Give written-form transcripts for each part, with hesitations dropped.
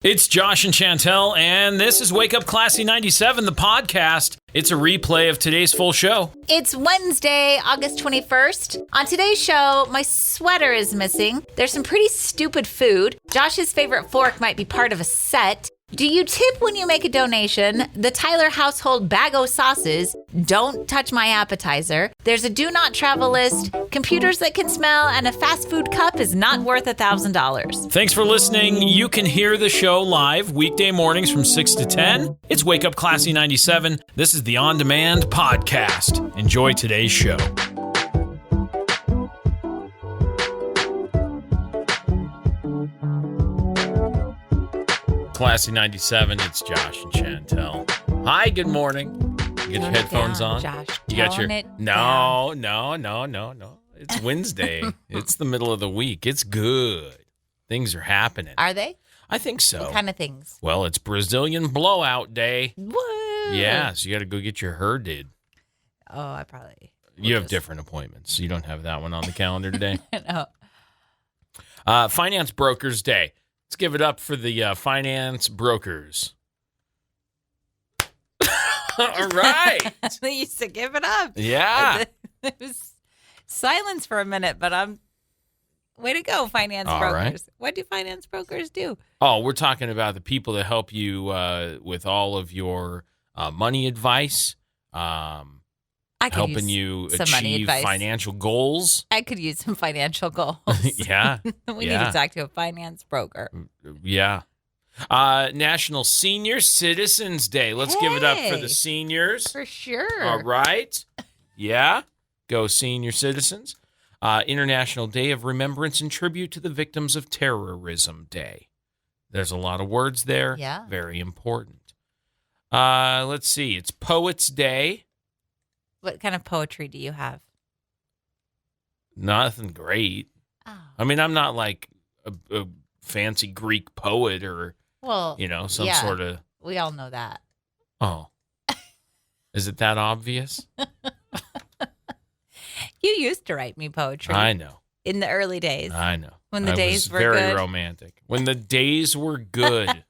It's Josh and Chantel, and this is Wake Up Classy 97, the podcast. It's a replay of today's full show. It's Wednesday, August 21st. On today's show, my sweater is missing. There's some pretty stupid food. Josh's favorite fork might be part of a set. Do you tip when you make a donation? The Tyler household bag o' sauces. Don't touch my appetizer. There's a do not travel list, computers that can smell, and a fast food cup is not worth $1,000. Thanks for listening. You can hear the show live weekday mornings from 6 to 10. It's Wake Up Classy 97. This is the on-demand podcast. Enjoy today's show. Classy 97, it's Josh and Chantel. Hi, good morning. You get your headphones on? Josh, You got your No. It's Wednesday. It's the middle of the week. It's good. Things are happening. Are they? I think so. What kind of things? Well, it's Brazilian blowout day. What? Yeah, so you got to go get your hair did. Oh, I probably. You have different appointments. You don't have that one on the calendar today. No. Finance Brokers Day. Let's give it up for the finance brokers. All right. They used to give it up. Yeah. It was silence for a minute, but way to go, finance All brokers. right. What do finance brokers do? Oh, we're talking about the people that help you with all of your money advice, I could helping use you some money achieve advice. financial goals. I could use some financial goals. Yeah. We need to talk to a finance broker. Yeah. National Senior Citizens Day. Let's give it up for Hey. the seniors. For sure. All right. Yeah. Go senior citizens. International Day of Remembrance and Tribute to the Victims of Terrorism Day. There's a lot of words there. Yeah. Very important. Let's see. It's Poets Day. What kind of poetry do you have? Nothing great. Oh. I mean, I'm not like a fancy Greek poet or, Well, some yeah, sort of, we all know that. oh. Is it that obvious? You used to write me poetry. I know. In the early days. I know. When the I days was were very good. romantic. When the days were good.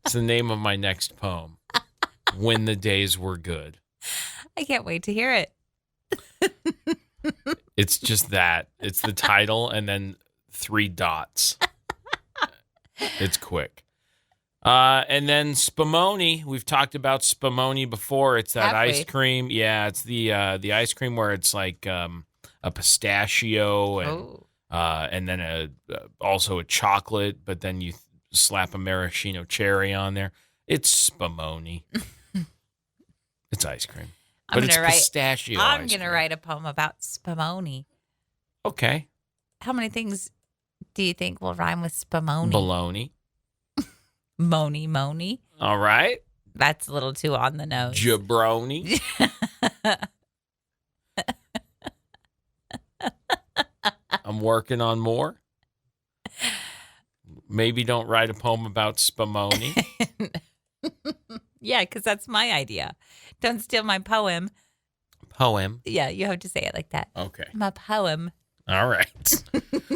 It's the name of my next poem. When the days were good. I can't wait to hear it. It's just that. It's the title and then 3 dots. It's quick. And then Spumoni. We've talked about Spumoni before. It's that Have we? ice cream. Yeah, it's the ice cream where it's like a pistachio and then also a chocolate, but then you slap a maraschino cherry on there. It's Spumoni. It's ice cream. But it's pistachio I'm ice going to cream. write a poem about Spumoni. Okay. How many things do you think will rhyme with Spumoni? Baloney. Moni. All right. That's a little too on the nose. Jabroni. I'm working on more. Maybe don't write a poem about Spumoni. Yeah, because that's my idea. Don't steal my poem. Poem. Yeah, you have to say it like that. Okay. My poem. All right.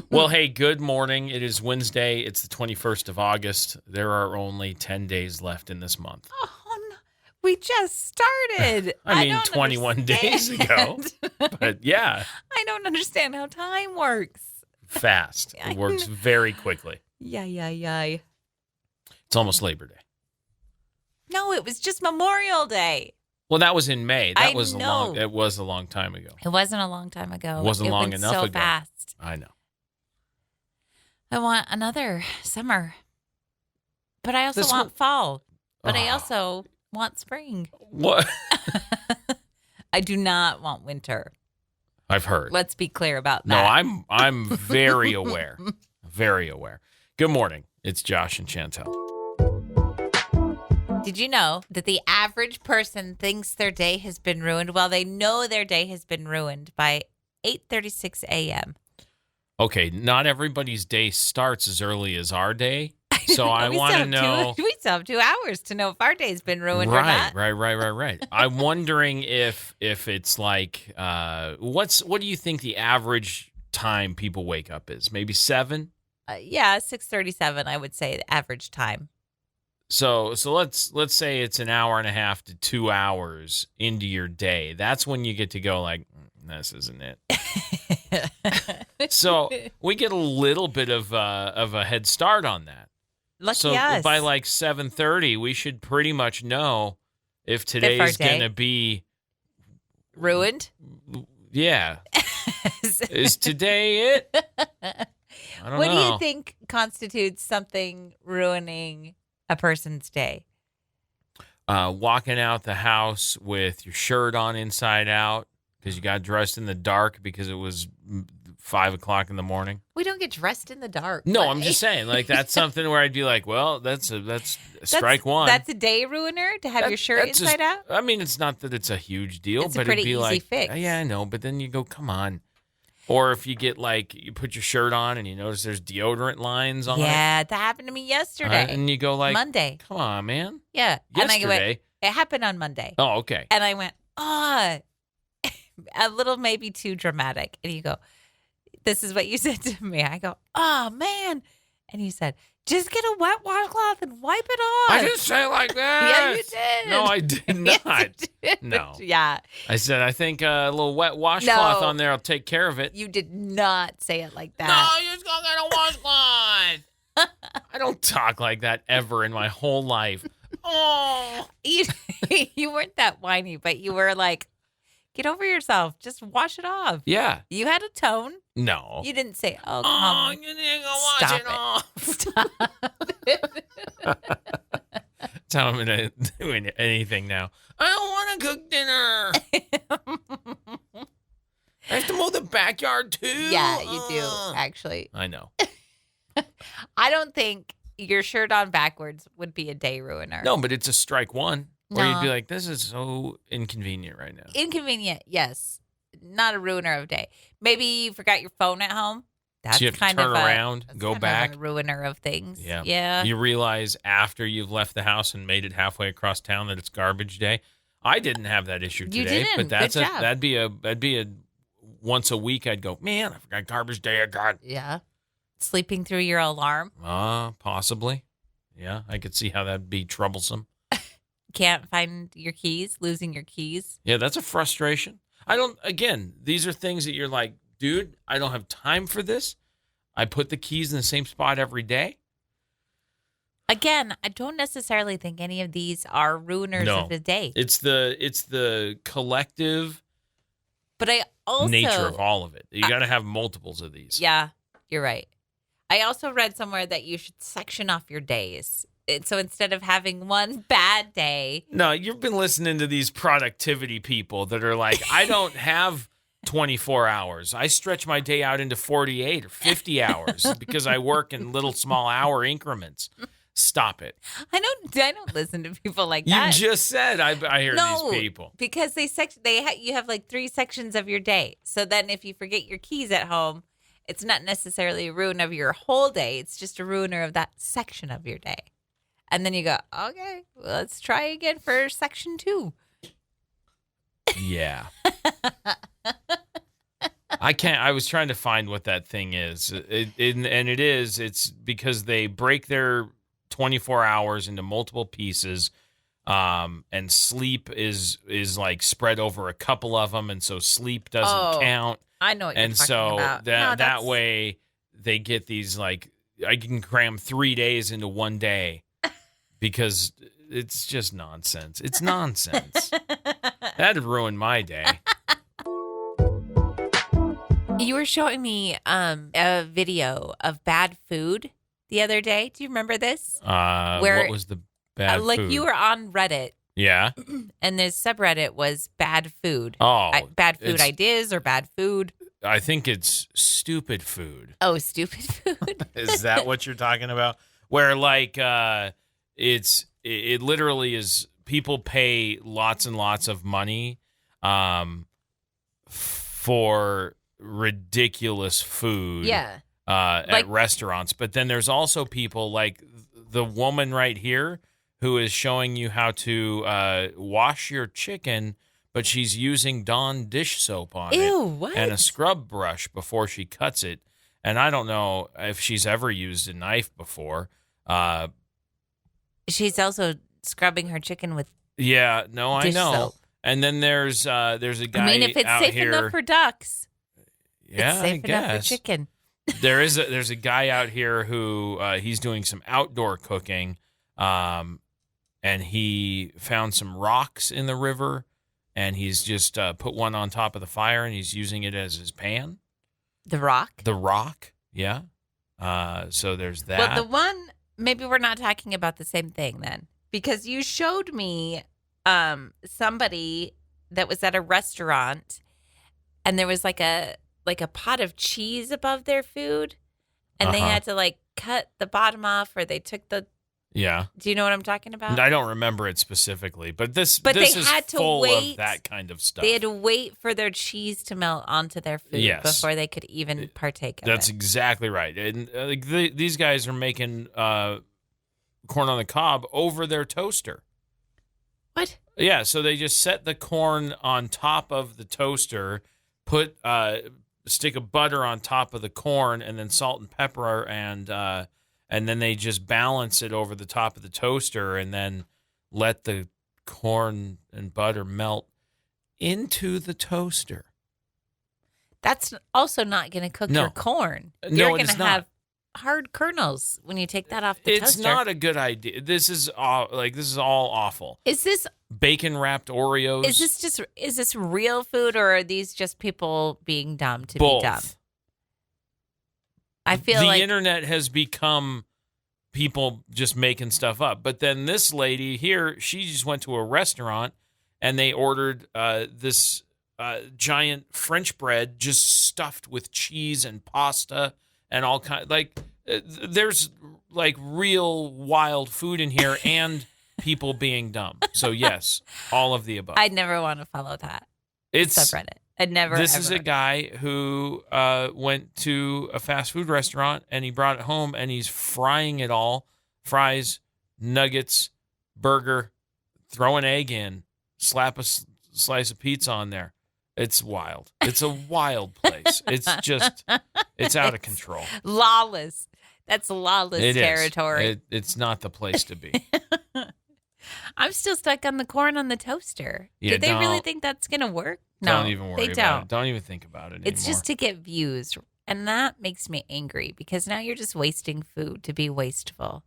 Well, hey, good morning. It is Wednesday. It's the 21st of August. There are only 10 days left in this month. Oh, no. We just started. I mean, don't 21 days ago. understand. But yeah, I don't understand how time works. fast. I It works know. very quickly. Yeah. It's almost Labor Day. No, it was just Memorial Day. Well, that was in May. That I was know. It was a long time ago. It wasn't a long time ago. It wasn't long went enough so ago. fast. I know. I want another summer. But I also This want fall. But I Oh. also want spring. What? I do not want winter. I've heard. Let's be clear about No, that. I'm very aware. Very aware. Good morning. It's Josh and Chantel. Did you know that the average person thinks their day has been ruined? Well, they know their day has been ruined by 8:36 a.m. Okay, not everybody's day starts as early as our day. So I We want to still have know. we still have 2 hours to know if our day's been ruined or not. Right. I'm wondering if it's like what do you think the average time people wake up is? Maybe 7? Yeah, 6:37. I would say the average time. So let's say it's an hour and a half to 2 hours into your day. That's when you get to go like, this isn't it. So we get a little bit of a head start on that. Lucky us. By like 7:30, we should pretty much know if today is going to be ruined. Yeah. Is today it? I don't know. What do you think constitutes something ruining a person's day? Walking out the house with your shirt on inside out because you got dressed in the dark because it was 5 o'clock in the morning. We don't get dressed in the dark. No, I'm just saying, like, that's something where I'd be like, well, that's strike one. That's a day ruiner to have your shirt inside out? I mean, it's not that it's a huge deal, It's but a pretty it'd be easy like, fix. yeah, I know, but then you go, come on. Or if you get like, you put your shirt on and you notice there's deodorant lines on it. Yeah, that happened to me yesterday. And you go like, Monday. Come on, man. Yeah. Yesterday. And I went, it happened on Monday. Oh, okay. And I went, a little maybe too dramatic. And you go, this is what you said to me. I go, oh, man. And you said, just get a wet washcloth and wipe it off. I didn't say it like that. Yeah, you did. No, I did not. Yes, you did. No. Yeah. I said, I think a little wet washcloth on there will take care of it. You did not say it like that. No, you just go get a washcloth. I don't talk like that ever in my whole life. Oh. You weren't that whiny, but you were like, get over yourself. Just wash it off. Yeah. You had a tone. No. You didn't say, oh, come you didn't go wash it off. Stop it. That's how I'm going to do anything now. I don't want to cook dinner. I have to mow the backyard too. Yeah, you do, actually. I know. I don't think your shirt on backwards would be a day ruiner. No, but it's a strike one. Or No. you'd be like, this is so inconvenient right now. Inconvenient, yes. Not a ruiner of day. Maybe you forgot your phone at home. That's So you have to kind turn of around, that's go kind back. of a ruiner of things. Yeah. Yeah. You realize after you've left the house and made it halfway across town that it's garbage day. I didn't have that issue today. You didn't. But that's Good job. that'd be a once a week I'd go, man, I forgot garbage day again. Yeah. Sleeping through your alarm. Possibly. Yeah, I could see how that'd be troublesome. Can't find your keys, losing your keys. Yeah, that's a frustration. Again, these are things that you're like, dude, I don't have time for this. I put the keys in the same spot every day. Again, I don't necessarily think any of these are ruiners of the day. It's the collective But I also nature of all of it. You got to have multiples of these. Yeah, you're right. I also read somewhere that you should section off your days. So instead of having one bad day. No, you've been listening to these productivity people that are like, I don't have 24 hours. I stretch my day out into 48 or 50 hours because I work in little small hour increments. Stop it. I don't listen to people like You that. just said I hear these people. Because you have like 3 sections of your day. So then if you forget your keys at home, it's not necessarily a ruin of your whole day. It's just a ruiner of that section of your day. And then you go, okay, well, let's try again for section 2. Yeah. I was trying to find what that thing is. It's because they break their 24 hours into multiple pieces. And sleep is like spread over a couple of them. And so sleep doesn't count. I know what you're talking about. That way they get these like, I can cram 3 days into one day because it's just nonsense. It's nonsense. That'd ruin my day. You were showing me a video of bad food the other day. Do you remember this? What was the bad food? You were on Reddit. Yeah. And this subreddit was bad food. Oh. Bad food ideas or bad food. I think it's stupid food. Oh, stupid food. Is that what you're talking about? Where like it literally is people pay lots and lots of money for ridiculous food. Yeah. At restaurants. But then there's also people like the woman right here who is showing you how to wash your chicken, but she's using Dawn dish soap on Ew, it what? and a scrub brush before she cuts it. and I don't know if she's ever used a knife before. She's also scrubbing her chicken with Yeah, no, I dish know. soap. And then there's a guy. I mean, if it's out safe here, enough for ducks, yeah, it's safe I enough for guess. chicken. There's a guy out here who he's doing some outdoor cooking, and he found some rocks in the river, and he's just put one on top of the fire, and he's using it as his pan. The rock? The rock, yeah. So there's that. Well, the one, maybe we're not talking about the same thing then, because you showed me somebody that was at a restaurant, and there was like a pot of cheese above their food, and they had to like cut the bottom off, or they took the. Yeah. Do you know what I'm talking about? I don't remember it specifically, but this But this they is had to full wait. of that kind of stuff. They had to wait for their cheese to melt onto their food before they could even partake of That's it. exactly right. And these guys are making corn on the cob over their toaster. What? Yeah, so they just set the corn on top of the toaster, put a stick of butter on top of the corn, and then salt and pepper, and then they just balance it over the top of the toaster, and then let the corn and butter melt into the toaster. That's also not going to cook your corn. You're going to have hard kernels when you take that off the toaster. It's not a good idea. This is all awful. Is this bacon wrapped Oreos? Is this real food, or are these just people being dumb to Both. be dumb? I feel the like internet has become people just making stuff up. But then this lady here, she just went to a restaurant and they ordered this giant French bread just stuffed with cheese and pasta and all kind. There's like real wild food in here and people being dumb. So yes, all of the above. I'd never want to follow that subreddit. I'd never. This ever. is a guy who went to a fast food restaurant and he brought it home and he's frying it all. Fries, nuggets, burger, throw an egg in, slap a slice of pizza on there. It's wild. It's a wild place. It's out of control. Lawless. That's lawless territory. It's not the place to be. I'm still stuck on the corn on the toaster. Yeah, Do they really think that's going to work? No, don't even worry about it. Don't even think about it anymore. It's just to get views. And that makes me angry because now you're just wasting food to be wasteful.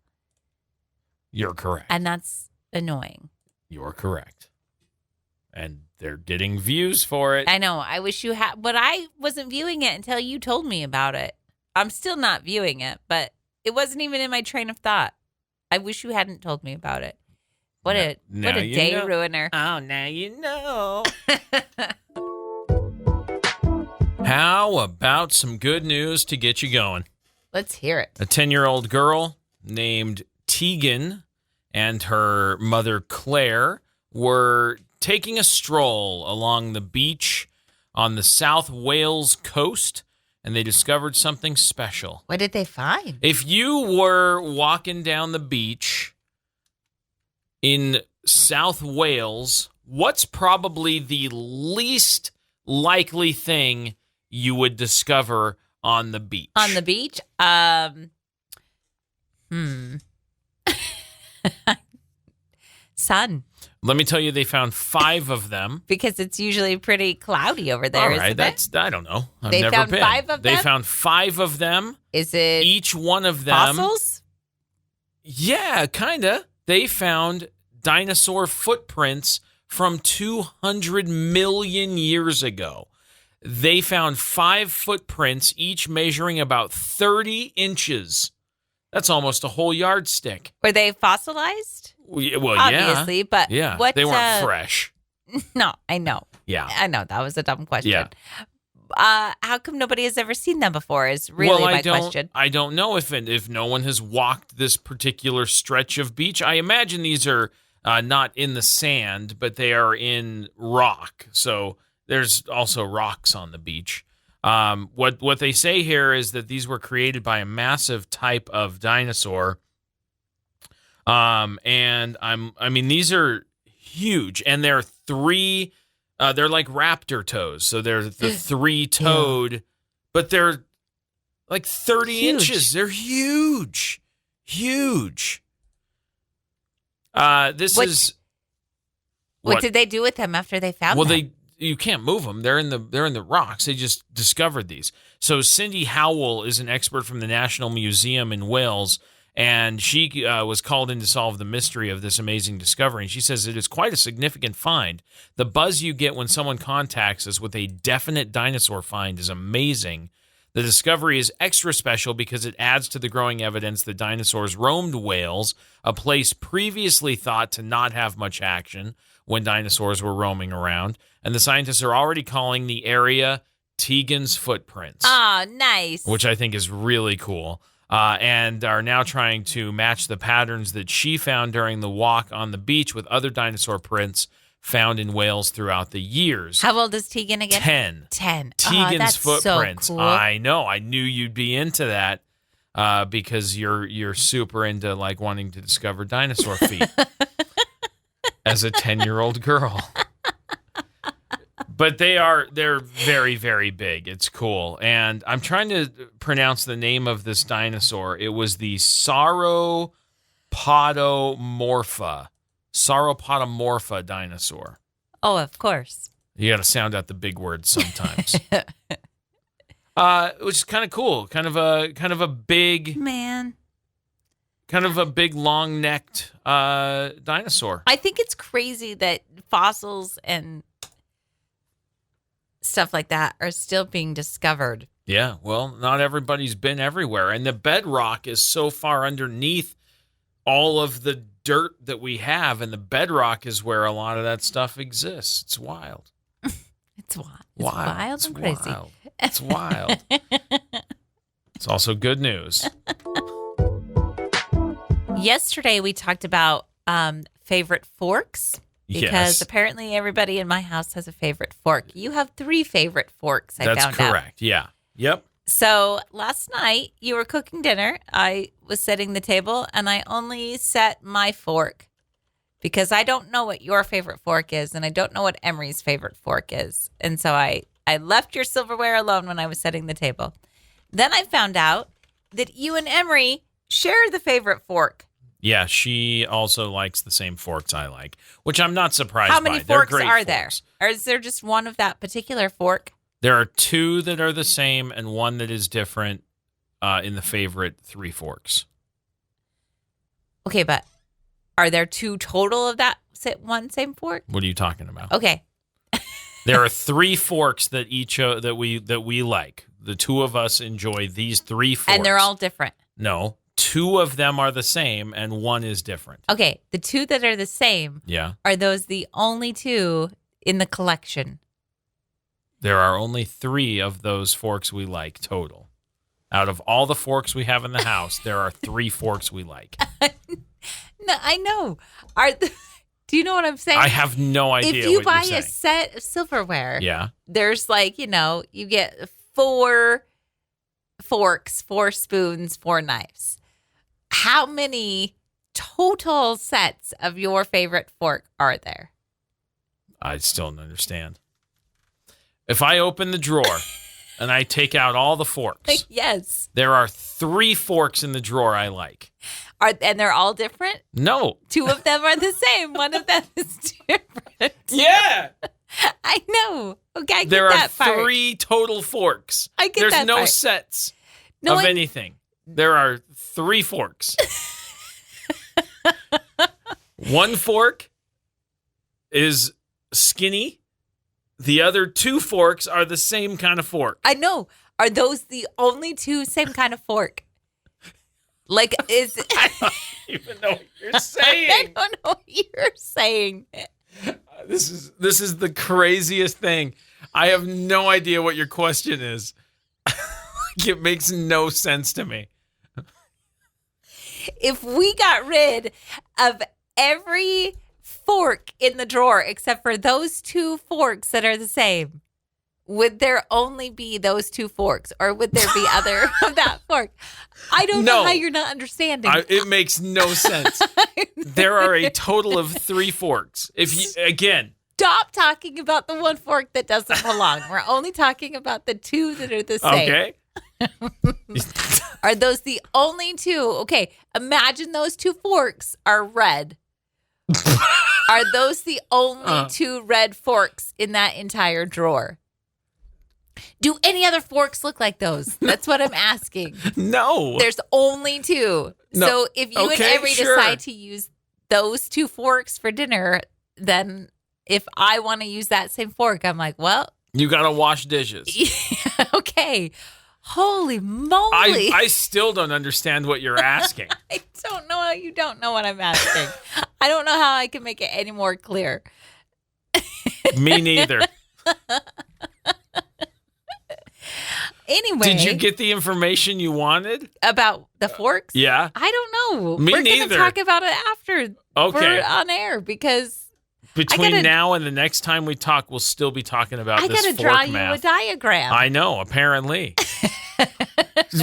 You're correct. And that's annoying. You're correct. And they're getting views for it. I know. I wish you had, but I wasn't viewing it until you told me about it. I'm still not viewing it, but it wasn't even in my train of thought. I wish you hadn't told me about it. What a day ruiner. Oh, now you know. How about some good news to get you going? Let's hear it. A 10-year-old girl named Tegan and her mother Claire were taking a stroll along the beach on the South Wales coast, and they discovered something special. What did they find? If you were walking down the beach in South Wales, what's probably the least likely thing you would discover on the beach? On the beach? Sun. Let me tell you, they found 5 of them. Because it's usually pretty cloudy over there. All right, I don't know. I've they never found been. 5 of them? They found 5 of them. Is it each one of them? Fossils? Yeah, kind of. They found dinosaur footprints from 200 million years ago. They found 5 footprints, each measuring about 30 inches. That's almost a whole yardstick. Were they fossilized? Well, obviously, yeah. but yeah, what, they weren't fresh. No, I know. Yeah, I know that was a dumb question. Yeah. How come nobody has ever seen them before? Is really my question. I don't know if no one has walked this particular stretch of beach. I imagine these are not in the sand, but they are in rock. So there's also rocks on the beach. What they say here is that these were created by a massive type of dinosaur. And these are huge, and they're 3. They're like raptor toes, so they're the 3-toed, but they're like 30 Huge. inches. They're huge. Huge. This What- is What did they do with them after they found them? you can't move them. They're in the rocks. They just discovered these. So Cindy Howell is an expert from the National Museum in Wales, and she was called in to solve the mystery of this amazing discovery. And she says it is quite a significant find. The buzz you get when someone contacts us with a definite dinosaur find is amazing. The discovery is extra special because it adds to the growing evidence that dinosaurs roamed Wales, a place previously thought to not have much action when dinosaurs were roaming around. And the scientists are already calling the area Tegan's Footprints. Oh, nice. Which I think is really cool. And are now trying to match the patterns that she found during the walk on the beach with other dinosaur prints found in Wales throughout the years. How old is Tegan again? 10. 10. Tegan's that's Footprints. So cool. I know. I knew you'd be into that because you're super into like wanting to discover dinosaur feet as a 10-year-old girl. But they're very, very big. It's cool. And I'm trying to pronounce the name of this dinosaur. It was the Sauropodomorpha dinosaur. Oh, of course. You got to sound out the big words sometimes. Which is kind of cool. Kind of a big Man. long-necked dinosaur. I think it's crazy that fossils and stuff like that are still being discovered. Yeah, well, not everybody's been everywhere. And the bedrock is so far underneath all of the dirt that we have, and the bedrock is where a lot of that stuff exists. It's wild. It's wild. It's wild It's and crazy. wild. It's wild. It's also good news. Yesterday, we talked about favorite forks. Because Yes. apparently everybody in my house has a favorite fork. You have 3 favorite forks, I That's found out. correct. Yeah. Yep. So last night you were cooking dinner. I was setting the table and I only set my fork because I don't know what your favorite fork is and I don't know what Emery's favorite fork is. And so I left your silverware alone when I was setting the table. Then I found out that you and Emery share the favorite fork. Yeah, she also likes the same forks I like, which I'm not surprised How many by. They're forks great are there? forks. Or is there just one of that particular fork? There are 2 that are the same and 1 that is different in the favorite 3 forks. Okay, but are there 2 total of that one same fork? What are you talking about? Okay. There are 3 forks that that we like. The 2 of us enjoy these 3 forks. And they're all different. No, 2 of them are the same and 1 is different. Okay, the 2 that are the same, Yeah. are those the only 2 in the collection? There are only 3 of those forks we like total. Out of all the forks we have in the house, there are 3 forks we like. No, I know. Do you know what I'm saying? I have no idea If you what buy you're a saying. set of silverware, Yeah. there's like, you get 4 forks, 4 spoons, 4 knives. How many total sets of your favorite fork are there? I still don't understand. If I open the drawer and I take out all the forks, Yes. there are 3 forks in the drawer I like. And they're all different? No. 2 of them are the same. One of them is different. Yeah. I know. Okay, I get There are that part. 3 total forks. I get There's that no part. sets No, of I- anything. There are 3 forks. 1 fork is skinny. The other 2 forks are the same kind of fork. I know. Are those the only 2 same kind of fork? Like, is I don't even know what you're I saying. don't know what you're saying. This is the craziest thing. I have no idea what your question is. It makes no sense to me. If we got rid of every fork in the drawer except for those 2 forks that are the same, would there only be those 2 forks or would there be other of that fork? I don't know No. how you're not understanding. It makes no sense. There are a total of 3 forks. If you, again, Stop talking about the 1 fork that doesn't belong. We're only talking about the 2 that are the same. okay. Are those the only two? Okay, imagine those two forks are red. Are those the only two red forks in that entire drawer? Do any other forks look like those? That's what I'm asking. No. There's only two. No. So if you and Okay, Emery sure. decide to use those two forks for dinner, then if I want to use that same fork, I'm like, well, You got to wash dishes. okay. Holy moly. I still don't understand what you're asking. I don't know how you don't know what I'm asking. I don't know how I can make it any more clear. Me neither. Anyway. Did you get the information you wanted? About the forks? Yeah. I don't know. Me We're going neither. to talk about it after Okay. we're on air because Between now and the next time we talk, we'll still be talking about I this got to fork draw you math. a diagram. I know, apparently.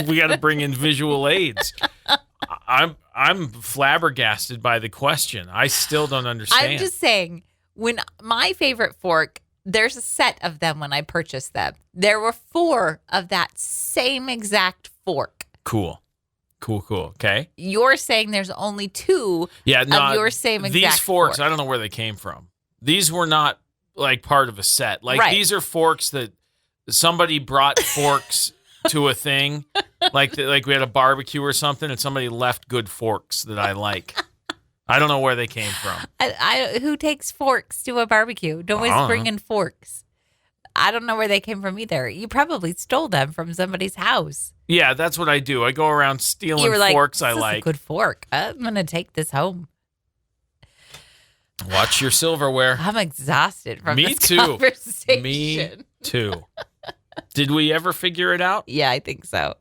We got to bring in visual aids. I'm flabbergasted by the question. I still don't understand. I'm just saying, when my favorite fork, there's a set of them when I purchased them. There were 4 of that same exact fork. Cool. Okay. You're saying there's only 2 Yeah, no, of your same exact these forks, fork. I don't know where they came from. These were not like part of a set. Like Right. these are forks that somebody brought forks to a thing. Like we had a barbecue or something and somebody left good forks that I like. I don't know where they came from. Who takes forks to a barbecue? Don't always bring in forks. I don't know where they came from either. You probably stole them from somebody's house. Yeah, that's what I do. I go around stealing You were like, forks this I is a like. good fork. I'm going to take this home. Watch your silverware. I'm exhausted from Me this too. conversation. Me too. Did we ever figure it out? Yeah, I think so.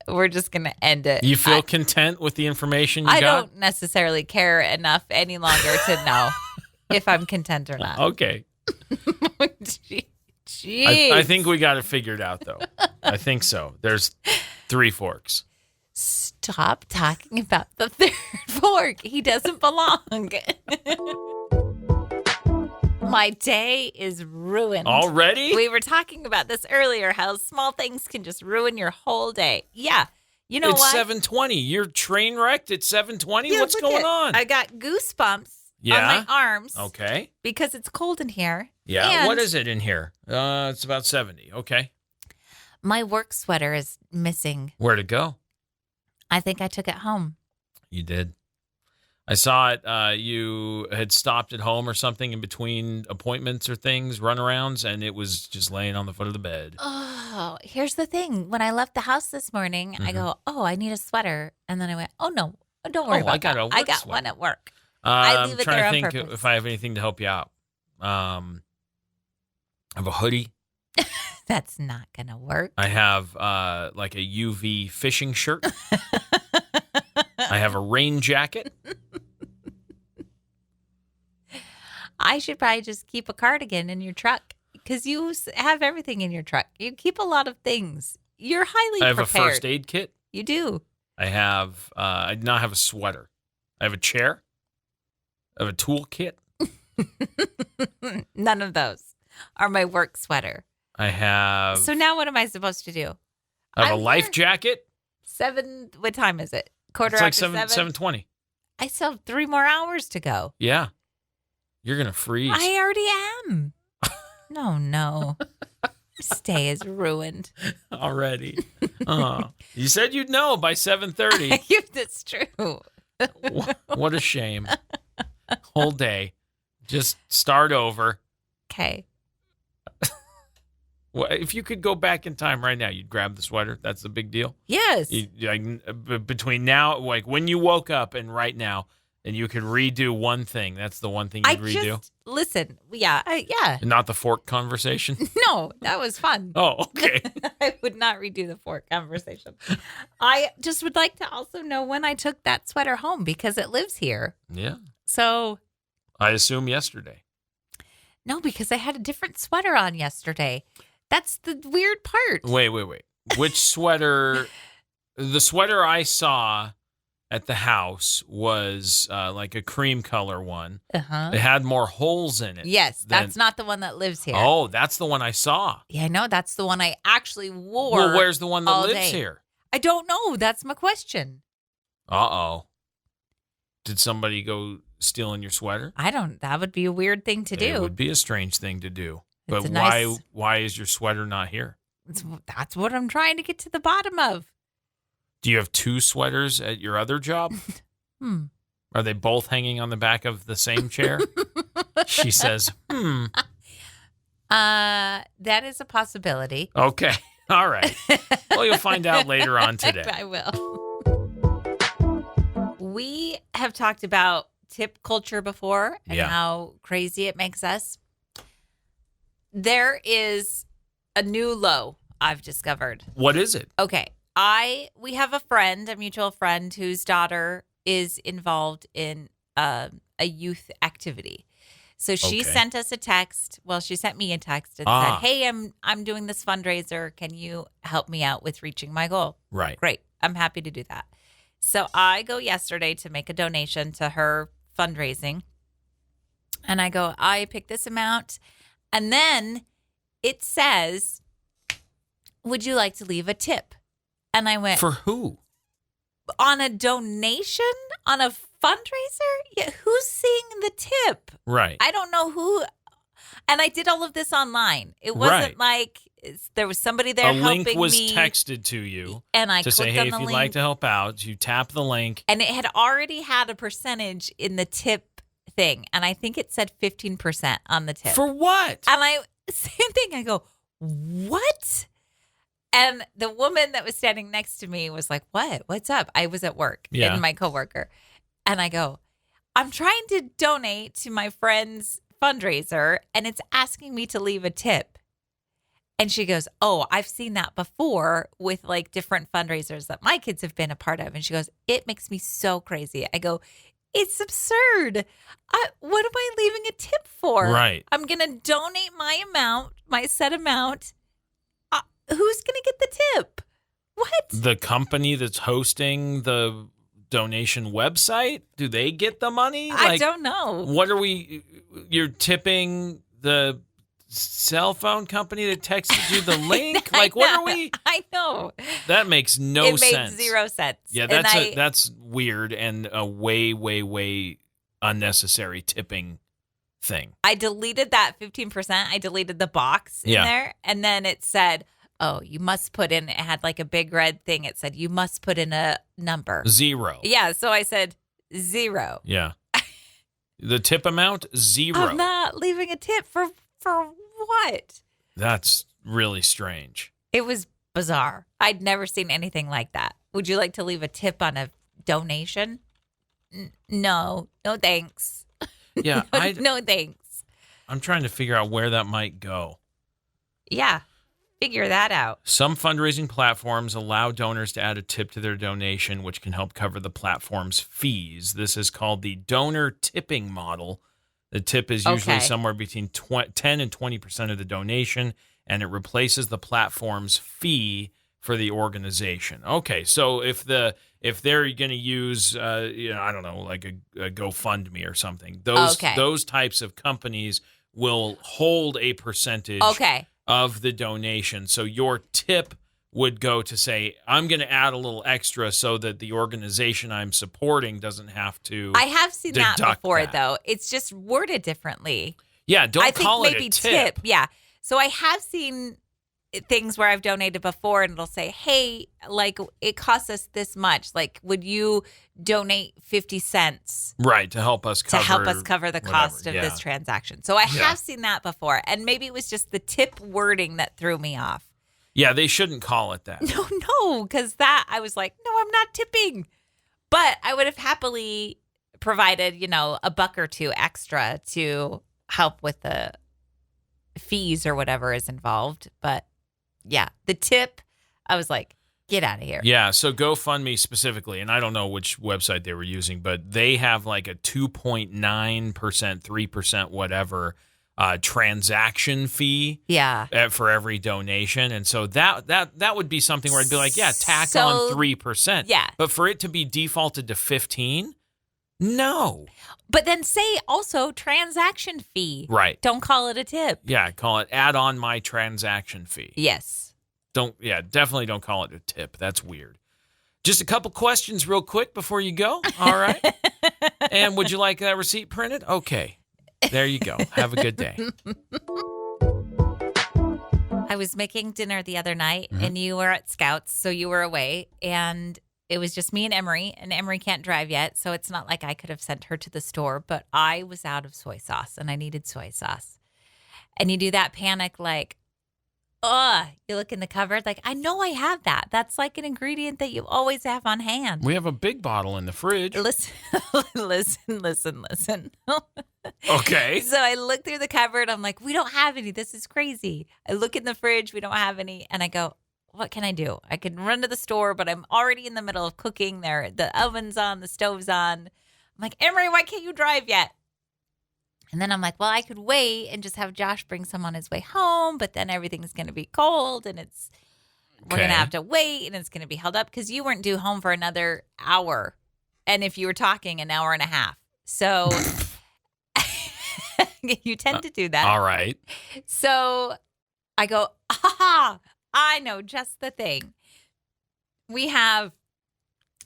We're just going to end it. You feel content with the information you I got? don't necessarily care enough any longer to know if I'm content or not. Okay. Jeez. I think we got it figured out, though. I think so. There's 3 forks. Stop talking about the third fork. He doesn't belong. My day is ruined. Already? We were talking about this earlier, how small things can just ruin your whole day. Yeah. You know It's what? 7:20. You're train wrecked at 7:20? Yeah, What's look going at- on? I got goosebumps Yeah? on my arms Okay. because it's cold in here. Yeah. And What is it in here? It's about 70. Okay. my work sweater is missing. Where'd it go? I think I took it home. You did. I saw it. You had stopped at home or something in between appointments or things, runarounds, and it was just laying on the foot of the bed. Oh, here's the thing. When I left the house this morning, I go, I need a sweater. And then I went, oh, no, don't worry about I got that. a work I got sweater. one at work. I leave I'm it trying there to on think purpose. if I have anything to help you out. I have a hoodie. That's not going to work. I have like a UV fishing shirt. I have a rain jacket. I should probably just keep a cardigan in your truck because you have everything in your truck. You keep a lot of things. You're highly I have prepared. a first aid kit. You do. I have. I do not have a sweater. I have a chair. I have a tool kit. None of those are my work sweater. I have. So now what am I supposed to do? I have a I'm life here. jacket. 7, what time is it? Quarter It's like after 7? 7:20. I still have 3 more hours to go. Yeah, you're gonna freeze. I already am. No. Stay is ruined. Already. You said you'd know by 7:30. That's true. What a shame. Whole day. Just start over. Okay. Well, if you could go back in time right now, you'd grab the sweater. That's the big deal. Yes. Between now, like when you woke up and right now, and you could redo one thing. That's the one thing you'd redo. Listen. Yeah. And not the fork conversation. No, that was fun. Oh, okay. I would not redo the fork conversation. I just would like to also know when I took that sweater home because it lives here. Yeah. So, I assume yesterday. no, because I had a different sweater on yesterday. That's the weird part. Wait. Which sweater? The sweater I saw at the house was like a cream color one. Uh-huh. It had more holes in it. Yes, that's not the one that lives here. Oh, that's the one I saw. Yeah, I know. That's the one I actually wore. Well, where's the one that lives day. here? I don't know. That's my question. Uh-oh. Did somebody go stealing your sweater? That would be a weird thing to do. It would be a strange thing to do. It's But why is your sweater not here? That's what I'm trying to get to the bottom of. Do you have 2 sweaters at your other job? Are they both hanging on the back of the same chair? She says, That is a possibility. Okay. All right. Well, you'll find out later on today. I will. We have talked about tip culture before and how crazy it makes us. There is a new low I've discovered. What is it? Okay. We have a mutual friend whose daughter is involved in a youth activity. So she sent us a text. Well, she sent me a text and said, "Hey, I'm doing this fundraiser. Can you help me out with reaching my goal?" Right. Great. I'm happy to do that. So I go yesterday to make a donation to her fundraising. And I pick this amount. And then it says, "Would you like to leave a tip?" And I went, for who? On a donation? On a fundraiser? Yeah, who's seeing the tip? Right. I don't know who. And I did all of this online. It wasn't like there was somebody there helping me. A link was texted to you. And I to say, hey, if you'd like to help out, you tap the link. And it had already had a percentage in the tip thing. And I think it said 15% on the tip. For what? And same thing. I go, what? And the woman that was standing next to me was like, what? What's up? I was at work and my coworker. And I go, I'm trying to donate to my friend's fundraiser and it's asking me to leave a tip. And she goes, oh, I've seen that before with like different fundraisers that my kids have been a part of. And she goes, it makes me so crazy. I go, it's absurd. What am I leaving a tip for? Right. I'm going to donate my amount, my set amount. Who's going to get the tip? What? The company that's hosting the donation website? Do they get the money? I don't know. What are you're tipping the cell phone company that texted you the link? What are we? I know. That makes no sense. It makes 0 sense. Yeah, that's weird and a way, way, way unnecessary tipping thing. I deleted that 15%. I deleted the box in there. And then it said, oh, you must put in, it had like a big red thing. It said, you must put in a number. 0. Yeah. So I said 0. Yeah. The tip amount, 0. I'm not leaving a tip for what? That's really strange. It was bizarre. I'd never seen anything like that. Would you like to leave a tip on a donation? No thanks. Yeah. No thanks. I'm trying to figure out where that might go. Yeah. Figure that out. Some fundraising platforms allow donors to add a tip to their donation, which can help cover the platform's fees. This is called the donor tipping model. The tip is usually somewhere between 10 and 20% of the donation, and it replaces the platform's fee for the organization. Okay, so if they're going to use, I don't know, like a GoFundMe or something, those types of companies will hold a percentage of the donation. So your tip would go to say, I'm going to add a little extra so that the organization I'm supporting doesn't have to. I have seen that before, though. It's just worded differently. Yeah, don't call it a tip. Yeah. So I have seen things where I've donated before and it'll say, hey, like it costs us this much. Like, would you donate 50 cents? Right, to help us cover the cost of this transaction. So I have seen that before. And maybe it was just the tip wording that threw me off. Yeah, they shouldn't call it that. No, because I was like, no, I'm not tipping. But I would have happily provided, a buck or two extra to help with the fees or whatever is involved. But yeah, the tip, I was like, get out of here. Yeah, so GoFundMe specifically, and I don't know which website they were using, but they have like a 2.9%, 3%, whatever transaction fee Yeah. for every donation. And so that would be something where I'd be like, yeah, tack So- on 3%. Yeah. But for it to be defaulted to 15, no. But then say also transaction fee. Right. Don't call it a tip. Yeah, call it add on my transaction fee. Yes. Definitely don't call it a tip. That's weird. Just a couple questions real quick before you go. All right. And would you like that receipt printed? Okay. There you go. Have a good day. I was making dinner the other night and you were at Scouts, so you were away, and it was just me and Emery can't drive yet, so it's not like I could have sent her to the store, but I was out of soy sauce and I needed soy sauce. And you do that panic like, you look in the cupboard like, I know I have that. That's like an ingredient that you always have on hand. We have a big bottle in the fridge. Listen. Okay. So I look through the cupboard. I'm like, we don't have any. This is crazy. I look in the fridge. We don't have any. And I go, what can I do? I can run to the store, but I'm already in the middle of cooking there. The oven's on, the stove's on. I'm like, Emery, why can't you drive yet? And then I'm like, well, I could wait and just have Josh bring some on his way home, but then everything's going to be cold and we're going to have to wait and it's going to be held up because you weren't due home for another hour. And if you were talking, an hour and a half. So you tend to do that. All right. So I go, I know just the thing. We have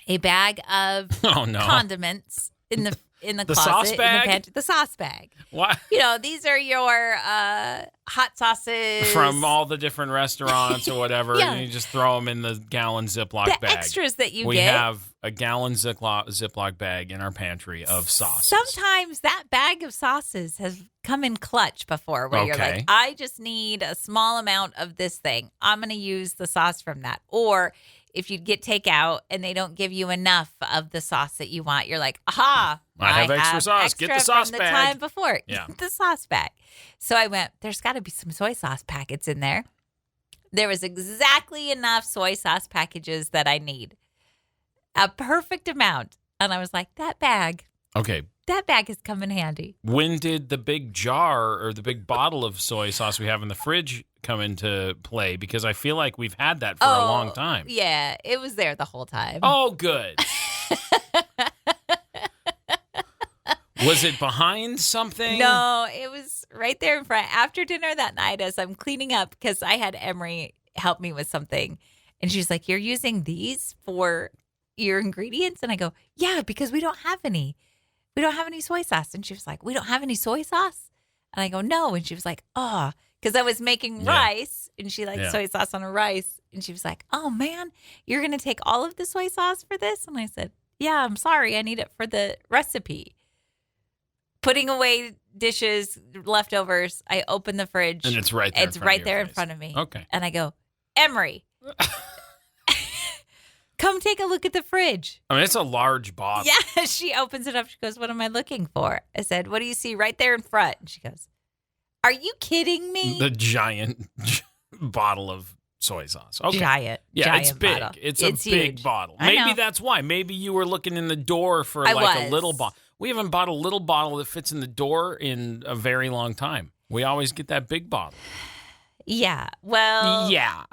a bag of condiments in the closet, sauce bag? in the pantry, the sauce bag. What? These are your hot sauces From all the different restaurants or whatever, and you just throw them in the gallon Ziploc the bag. extras that you we get. have a gallon Ziploc bag in our pantry of sauces. Sometimes that bag of sauces has come in clutch before where you're like, I just need a small amount of this thing. I'm going to use the sauce from that. Or if you get takeout and they don't give you enough of the sauce that you want, you're like, aha, I have extra sauce. Extra Get the sauce from bag. the time before. Yeah. Get the sauce bag. So I went, there's got to be some soy sauce packets in there. There was exactly enough soy sauce packages that I need. A perfect amount. And I was like, that bag has come in handy. When did the big jar or the big bottle of soy sauce we have in the fridge come into play? Because I feel like we've had that for a long time. Yeah, it was there the whole time. Oh, good. Was it behind something? No, it was right there in front. After dinner that night, as I'm cleaning up, because I had Emery help me with something. And she's like, you're using these for your ingredients? And I go, yeah, because we don't have any. We don't have any soy sauce. And she was like, we don't have any soy sauce? And I go, no. And she was like, oh, because I was making rice and she liked soy sauce on her rice. And she was like, oh, man, you're going to take all of the soy sauce for this? And I said, yeah, I'm sorry. I need it for the recipe. Putting away dishes, leftovers, I open the fridge. And it's right there. It's right there in front of me. Okay. And I go, Emery, come take a look at the fridge. I mean, it's a large bottle. Yeah, she opens it up. She goes, what am I looking for? I said, what do you see right there in front? And she goes, are you kidding me? The giant bottle of soy sauce. Okay. Giant. Yeah, giant it's big. bottle. It's a big huge. bottle. I Maybe know. that's why. Maybe you were looking in the door for I like a was. little bottle. We haven't bought a little bottle that fits in the door in a very long time. We always get that big bottle. Yeah. Well. Yeah.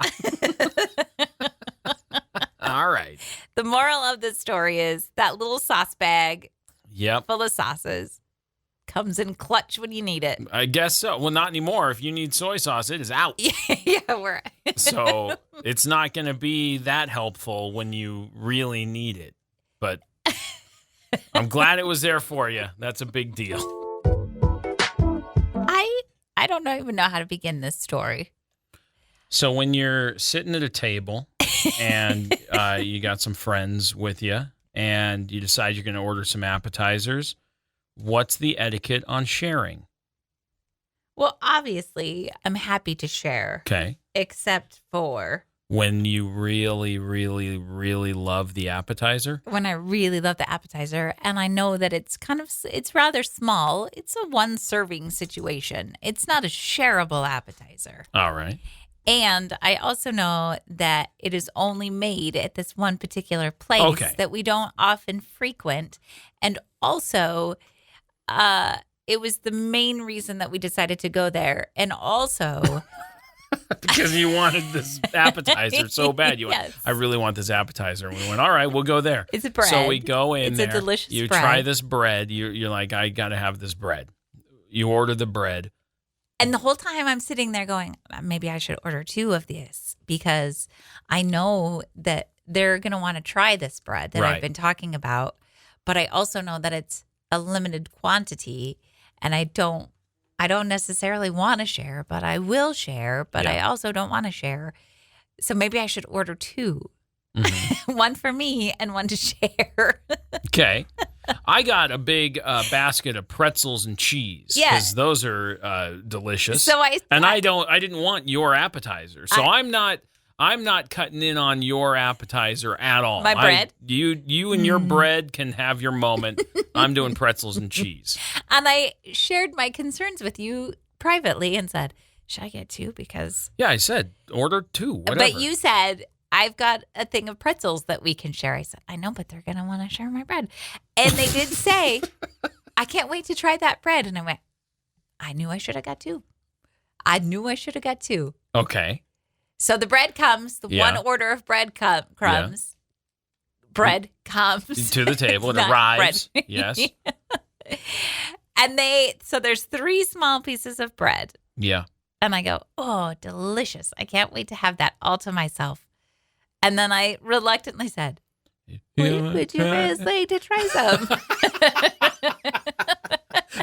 All right. The moral of the story is that little sauce bag Yep. full of sauces comes in clutch when you need it. I guess so. Well, not anymore. If you need soy sauce, it is out. Yeah, we're. So it's not going to be that helpful when you really need it. But I'm glad it was there for you. That's a big deal. I don't even know how to begin this story. So when you're sitting at a table and you got some friends with you and you decide you're going to order some appetizers, what's the etiquette on sharing? Well, obviously, I'm happy to share. Okay. Except for When you really, really, really love the appetizer? when I really love the appetizer and I know that it's rather small. It's a one serving situation. It's not a shareable appetizer. All right. And I also know that it is only made at this one particular place that we don't often frequent. And also, it was the main reason that we decided to go there. And also... Because you wanted this appetizer so bad. You went, I really want this appetizer. And we went, all right, we'll go there. It's a bread. So we go in there. It's a delicious you bread. Try this bread. You're like, I got to have this bread. You order the bread. And the whole time I'm sitting there going, maybe I should order 2 of these because I know that they're going to want to try this bread that I've been talking about. But I also know that it's a limited quantity and I don't necessarily want to share, but I will share, but I also don't want to share. So maybe I should order 2. Mm-hmm. One for me and one to share. Okay. I got a big basket of pretzels and cheese because those are delicious. So I didn't want your appetizer. So I'm not cutting in on your appetizer at all. My bread? You and your bread can have your moment. I'm doing pretzels and cheese. And I shared my concerns with you privately and said, should I get 2? Because... Yeah, I said, order 2, whatever. But you said, I've got a thing of pretzels that we can share. I said, I know, but they're going to want to share my bread. And they did say, I can't wait to try that bread. And I went, I knew I should have got 2. Okay. So the bread comes, one order of bread crumbs. Bread comes. To the table, it arrives. Yes. And so there's 3 small pieces of bread. Yeah. And I go, oh, delicious. I can't wait to have that all to myself. And then I reluctantly said, would you guys like to try some?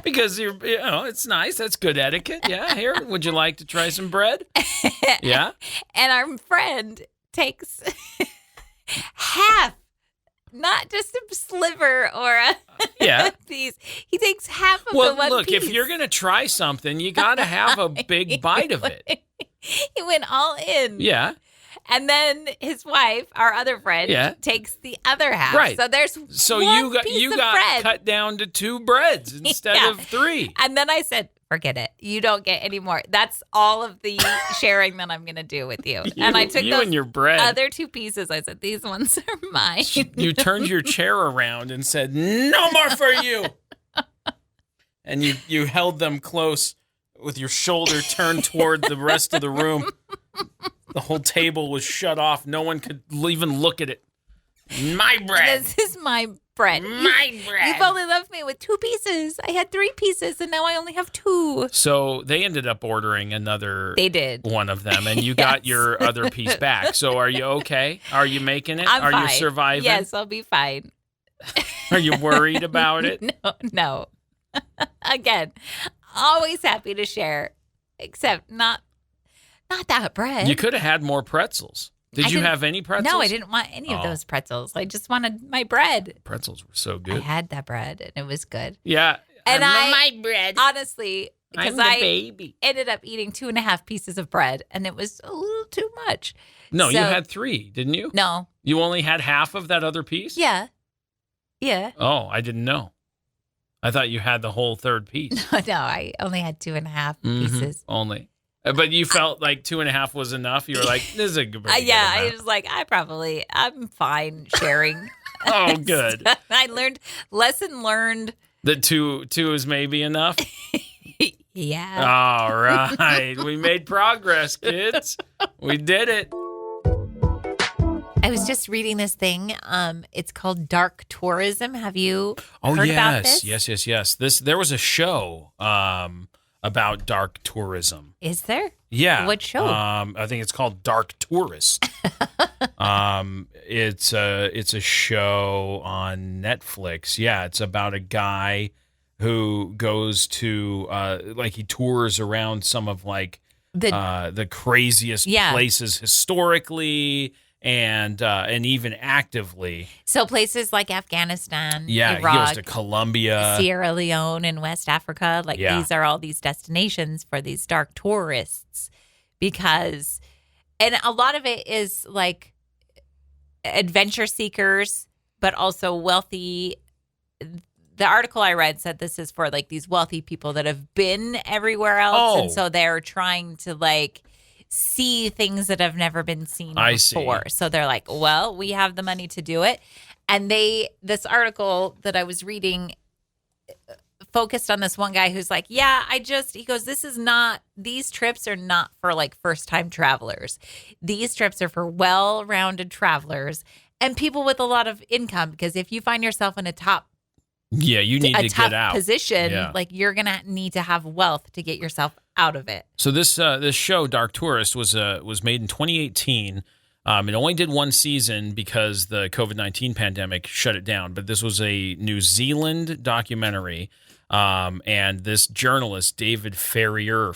Because it's nice. That's good etiquette. Yeah. Here, would you like to try some bread? Yeah. And our friend takes half, not just a sliver or a piece. He takes half of the one piece. Well, look, if you're going to try something, you got to have a big bite of it. He went all in. Yeah. And then his wife, our other friend, takes the other half. Right. So there's you got bread. Cut down to 2 breads instead of 3. And then I said, forget it. You don't get any more. That's all of the sharing that I'm going to do with you. And I took those and your bread. Other 2 pieces. I said, these ones are mine. You turned your chair around and said, no more for you. And you held them close with your shoulder turned toward the rest of the room. The whole table was shut off. No one could even look at it. My bread. This is my bread. My bread. You've only left me with 2 pieces. I had 3 pieces, and now I only have 2. So they ended up ordering another one of them, and you got your other piece back. So are you okay? Are you making it? Are you surviving? Yes, I'll be fine. Are you worried about it? No. Again, always happy to share, except not that bread. You could have had more pretzels. Did you have any pretzels? No, I didn't want any of those pretzels. I just wanted my bread. Pretzels were so good. I had that bread, and it was good. Yeah. And my bread. Honestly, because baby. ended up eating 2.5 pieces of bread, and it was a little too much. No, you had 3, didn't you? No. You only had half of that other piece? Yeah. Yeah. Oh, I didn't know. I thought you had the whole 3rd piece. No, I only had 2.5 pieces. Only. But you felt like 2.5 was enough? You were like, this is a good amount. I was like, I'm fine sharing. Oh, good. Lesson learned. That two is maybe enough? Yeah. All right. We made progress, kids. We did it. I was just reading this thing. It's called Dark Tourism. Have you heard about this? Yes. There was a show about dark tourism. Is there? Yeah. What show? I think it's called Dark Tourist. It's a show on Netflix. Yeah, it's about a guy who goes to he tours around some of the craziest places historically and even actively. So places like Afghanistan, Iraq, he goes to Colombia, Sierra Leone, and West Africa. These are all these destinations for these dark tourists and a lot of it is like adventure seekers, but also wealthy. The article I read said this is for these wealthy people that have been everywhere else. And so they're trying to see things that have never been seen before. So they're like, well, we have the money to do it. And this article that I was reading focused on this one guy who's like, yeah, he goes, these trips are not for like first time travelers. These trips are for well-rounded travelers and people with a lot of income, because if you find yourself in a you need to tough get out position, like you're going to need to have wealth to get yourself out of it. So this show, Dark Tourist, was made in 2018. It only did one season because the COVID-19 pandemic shut it down. But this was a New Zealand documentary. And this journalist, David Farrier,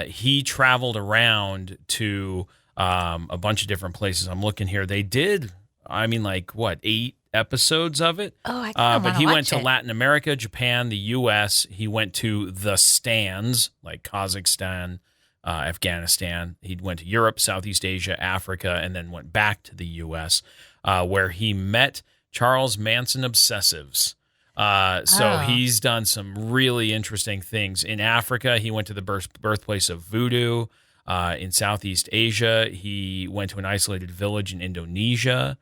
he traveled around to a bunch of different places. I'm looking here. They did, 8 episodes of it. Oh, I kind of But he went to it. Latin America, Japan, the U.S. He went to the stands, like Kazakhstan, Afghanistan. He went to Europe, Southeast Asia, Africa, and then went back to the U.S., where he met Charles Manson obsessives. So he's done some really interesting things. In Africa, he went to the birthplace of voodoo. In Southeast Asia, he went to an isolated village in Indonesia.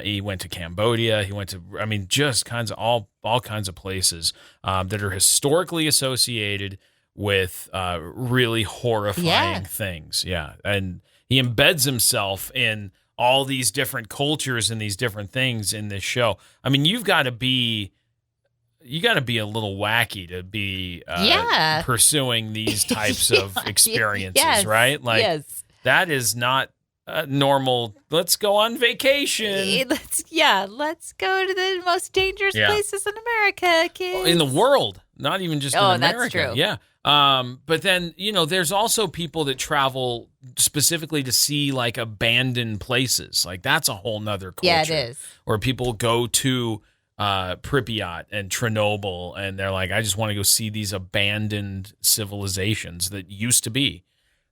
He went to Cambodia. He went to, just kinds of all kinds of places that are historically associated with really horrifying things. Yeah. And he embeds himself in all these different cultures and these different things in this show. You got to be a little wacky to be pursuing these types of experiences, right? That is not normal. Let's go on vacation. Let's go to the most dangerous places in America, kids. In the world, not even just in America. That's true. Yeah. But then, there's also people that travel specifically to see like abandoned places. Like that's a whole nother culture. Yeah, it is. Or people go to Pripyat and Chernobyl and they're like, I just want to go see these abandoned civilizations that used to be.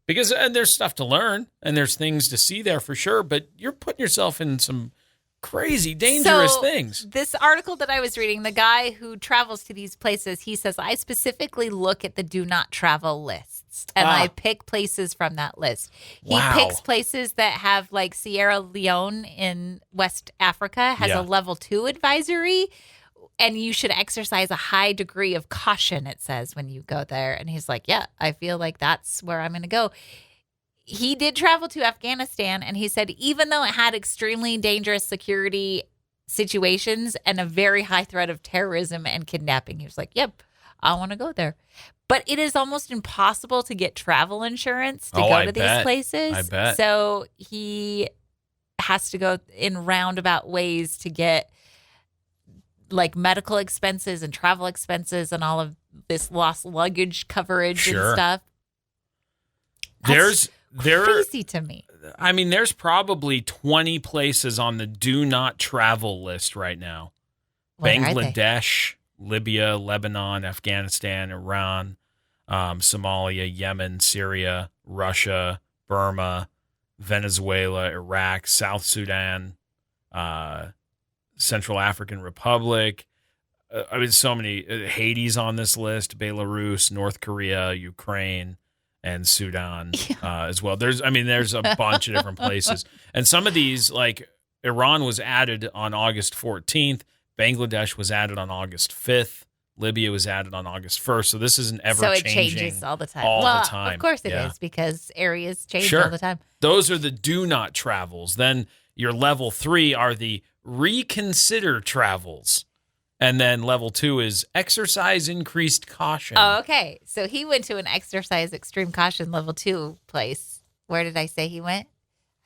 Because there's stuff to learn and there's things to see there for sure, but you're putting yourself in some crazy, dangerous things. This article that I was reading, the guy who travels to these places, he says, I specifically look at the do not travel lists and I pick places from that list. He picks places that have, like Sierra Leone in West Africa has a level 2 advisory. And you should exercise a high degree of caution, it says, when you go there. And he's like, yeah, I feel like that's where I'm going to go. He did travel to Afghanistan, and he said even though it had extremely dangerous security situations and a very high threat of terrorism and kidnapping, he was like, yep, I want to go there. But it is almost impossible to get travel insurance to go to these places. I bet. So he has to go in roundabout ways to get like medical expenses and travel expenses and all of this lost luggage coverage and stuff. That's crazy to me. There's probably 20 places on the do not travel list right now. Bangladesh, Libya, Lebanon, Afghanistan, Iran, Somalia, Yemen, Syria, Russia, Burma, Venezuela, Iraq, South Sudan, Central African Republic. So many. Haiti's on this list. Belarus, North Korea, Ukraine, and Sudan as well. There's a bunch of different places, and some of these, like Iran, was added on August 14th. Bangladesh was added on August 5th. Libya was added on August 1st. So this is an ever-changing. So it changes all the time. The time. Of course it is, because areas change all the time. Those are the do not travels. Then your level 3 are the reconsider travels. And then level 2 is exercise increased caution. Oh, okay. So he went to an exercise extreme caution level 2 place. Where did I say he went?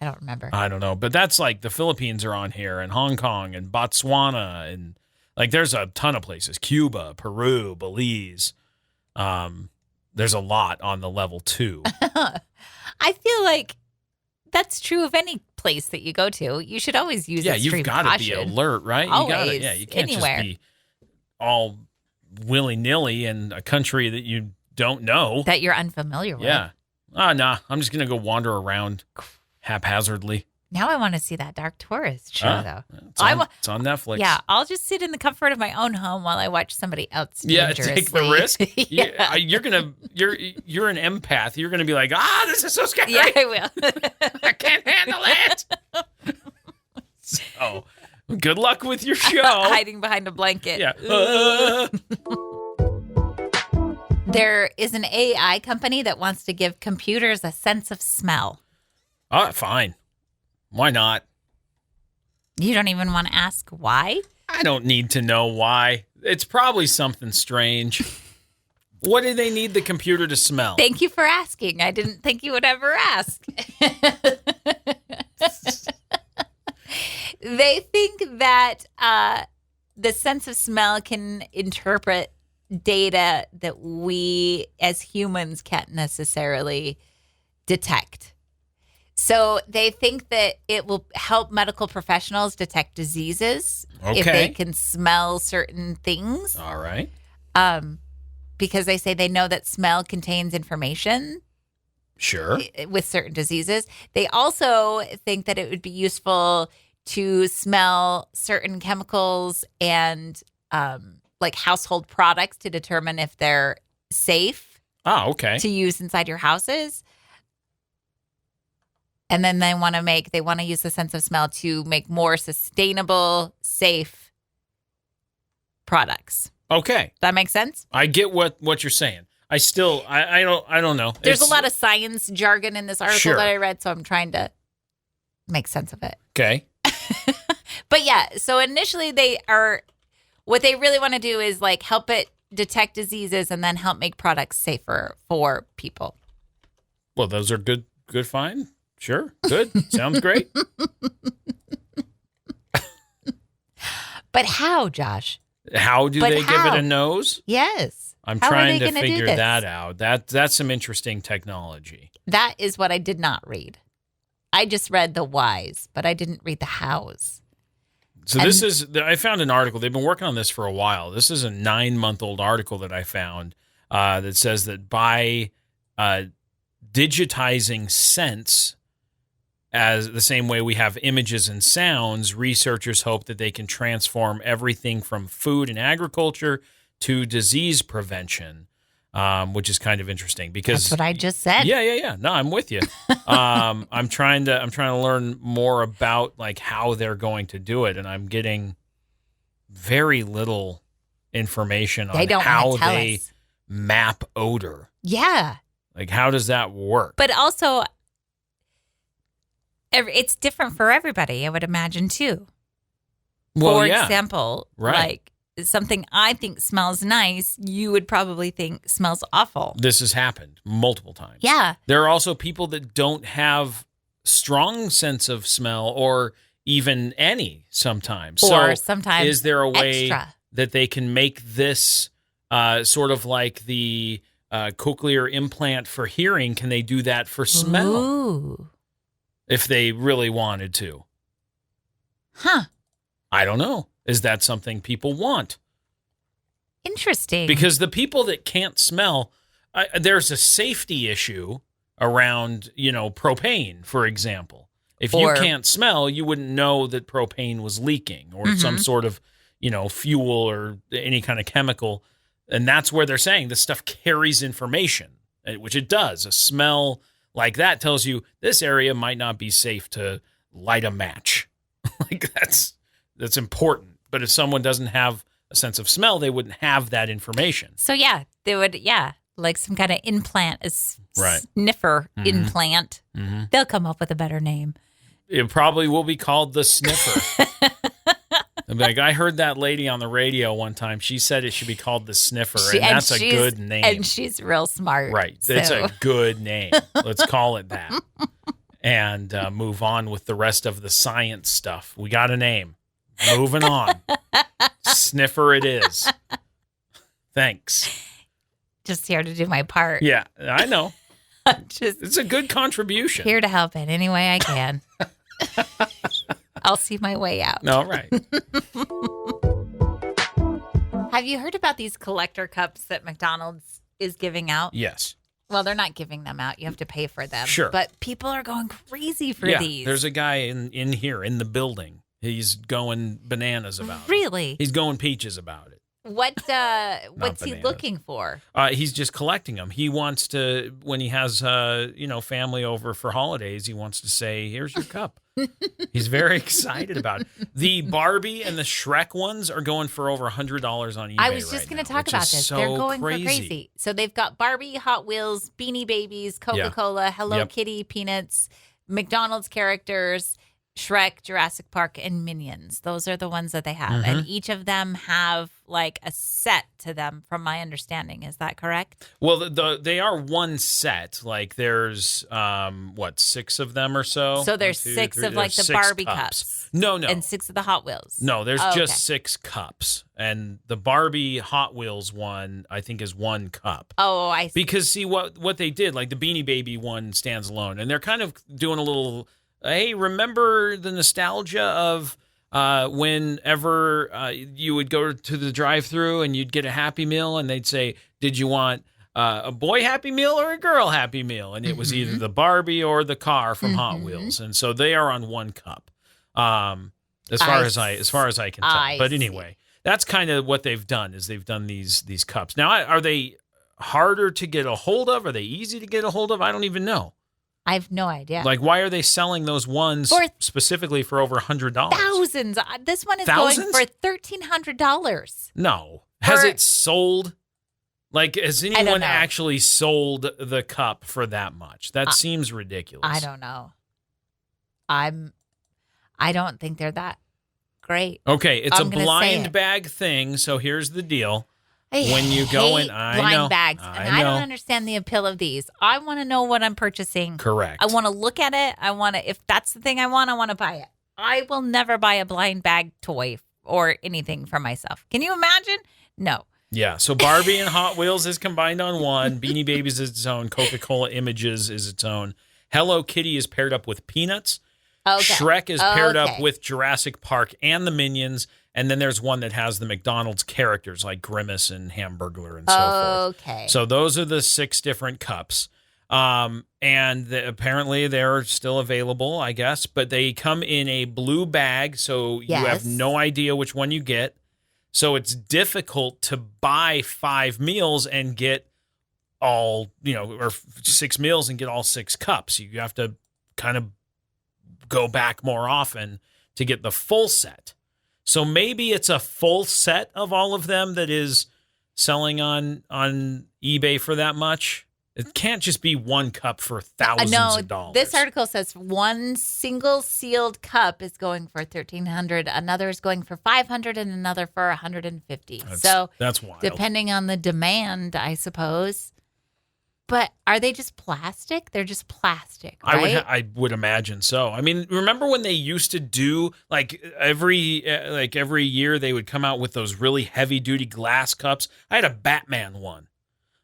I don't remember. I don't know. But that's like the Philippines are on here, and Hong Kong and Botswana, and like there's a ton of places. Cuba, Peru, Belize. There's a lot on the level 2. I feel like that's true of any place that you go to. You should always use extreme you've got to be alert, right? Always, you can't anywhere. Just be all willy-nilly in a country that you don't know. That you're unfamiliar with. Yeah. Nah, I'm just going to go wander around haphazardly. Now I want to see that Dark Tourist show, though. It's on Netflix. Yeah, I'll just sit in the comfort of my own home while I watch somebody else dangerously. Take the risk. You're an empath. You're gonna be like, this is so scary. Yeah, I will. I can't handle it. So, Good luck with your show. Hiding behind a blanket. Yeah. There is an AI company that wants to give computers a sense of smell. Fine. Why not? You don't even want to ask why? I don't need to know why. It's probably something strange. What do they need the computer to smell? Thank you for asking. I didn't think you would ever ask. They think that the sense of smell can interpret data that we as humans can't necessarily detect. So they think that it will help medical professionals detect diseases if they can smell certain things. All right. Because they say they know that smell contains information. Sure. With certain diseases. They also think that it would be useful to smell certain chemicals and like household products to determine if they're safe to use inside your houses. And then they want to use the sense of smell to make more sustainable, safe products. Okay. Does that make sense? I get what you're saying. I don't know. There's a lot of science jargon in this article that I read, so I'm trying to make sense of it. Okay. But yeah, so initially what they really want to do is like help it detect diseases and then help make products safer for people. Well, those are good, fine. Sure. Good. Sounds great. But how, Josh? How do they give it a nose? Yes. I'm trying to figure that out. That's some interesting technology. That is what I did not read. I just read the whys, but I didn't read the hows. So I found an article. They've been working on this for a while. This is a 9-month-old article that I found that says that by digitizing scents as the same way we have images and sounds, researchers hope that they can transform everything from food and agriculture to disease prevention, which is kind of interesting because that's what I just said. Yeah. No, I'm with you. I'm trying to learn more about like how they're going to do it, and I'm getting very little information on how they map odor. Yeah. Like, how does that work? But also, it's different for everybody, I would imagine, too. Well, for example, like something I think smells nice, you would probably think smells awful. This has happened multiple times. Yeah. There are also people that don't have strong sense of smell or even any sometimes. Or so sometimes is there a way extra that they can make this sort of like the cochlear implant for hearing? Can they do that for smell? Ooh. If they really wanted to? Huh. I don't know. Is that something people want? Interesting. Because the people that can't smell, there's a safety issue around, propane, for example. If you can't smell, you wouldn't know that propane was leaking or some sort of, fuel or any kind of chemical. And that's where they're saying this stuff carries information, which it does. A smell like that tells you this area might not be safe to light a match. Like that's important. But if someone doesn't have a sense of smell, they wouldn't have that information. So yeah, they would, like some kind of implant, sniffer implant. Mm-hmm. They'll come up with a better name. It probably will be called the sniffer. Like, I heard that lady on the radio one time. She said it should be called the sniffer, and that's a good name. And she's real smart. Right. So. It's a good name. Let's call it that. And move on with the rest of the science stuff. We got a name. Moving on. Sniffer it is. Thanks. Just here to do my part. Yeah, I know. It's a good contribution. Here to help in any way I can. I'll see my way out. All right. Have you heard about these collector cups that McDonald's is giving out? Yes. Well, they're not giving them out. You have to pay for them. Sure. But people are going crazy for these. There's a guy in here in the building. He's going bananas about it. Really? He's going peaches about it. What's he looking for? He's just collecting them. He wants to, when he has family over for holidays, he wants to say, "Here's your cup." He's very excited about it. The Barbie and the Shrek ones are going for over $100 on eBay. I was just going to talk about this. So They're going crazy. for crazy. So they've got Barbie, Hot Wheels, Beanie Babies, Coca-Cola, Hello Kitty, Peanuts, McDonald's characters, Shrek, Jurassic Park, and Minions. Those are the ones that they have. And each of them have like a set to them, from my understanding. Is that correct? Well, they are one set. Like there's, 6 of them or so? So there's 1, 2, 6 3, of like the 6 Barbie cups. No. And 6 of the Hot Wheels. No, there's okay. just 6 cups. And the Barbie Hot Wheels one, I think, is 1 cup. Oh, I see. Because see what they did, like the Beanie Baby one stands alone. And they're kind of doing a little, hey, remember the nostalgia of whenever you would go to the drive-thru and you'd get a Happy Meal and they'd say, did you want a boy Happy Meal or a girl Happy Meal? And it was either the Barbie or the car from Hot Wheels. And so they are on 1 cup. As far as I can tell. But anyway, that's kind of what they've done, is they've done these cups. Now, are they harder to get a hold of? Are they easy to get a hold of? I don't even know. I have no idea. Like, why are they selling those ones specifically for over $100? Thousands. This one is Thousands? going for $1,300. No. Has it sold? Like, has anyone know. actually sold the cup for that much? That seems ridiculous. I don't know. I don't think they're that great. Okay, it's I'm a gonna say blind it. bag thing, so here's the deal. When you go in, I blind know, bags, I and I know. don't understand the appeal of these. I want to know what I'm purchasing. Correct. I want to look at it. If that's the thing I want to buy it. I will never buy a blind bag toy or anything for myself. Can you imagine? No. Yeah, so Barbie and Hot Wheels is combined on one. Beanie Babies is its own. Coca-Cola Images is its own. Hello Kitty is paired up with Peanuts. Okay. Shrek is paired up with Jurassic Park and the Minions. And then there's one that has the McDonald's characters like Grimace and Hamburglar and so forth. Okay. So those are the 6 different cups. Apparently they're still available, I guess. But they come in a blue bag, so you have no idea which one you get. So it's difficult to buy 5 meals and get all, or 6 meals and get all 6 cups. You have to kind of go back more often to get the full set. So maybe it's a full set of all of them that is selling on eBay for that much. It can't just be 1 cup for thousands of dollars. This article says one single sealed cup is going for $1,300, another is going for $500, and another for $150. So that's wild. Depending on the demand, I suppose. But are they just plastic? They're just plastic, right? I would imagine so. I mean, remember when they used to do like every year they would come out with those really heavy duty glass cups? I had a Batman one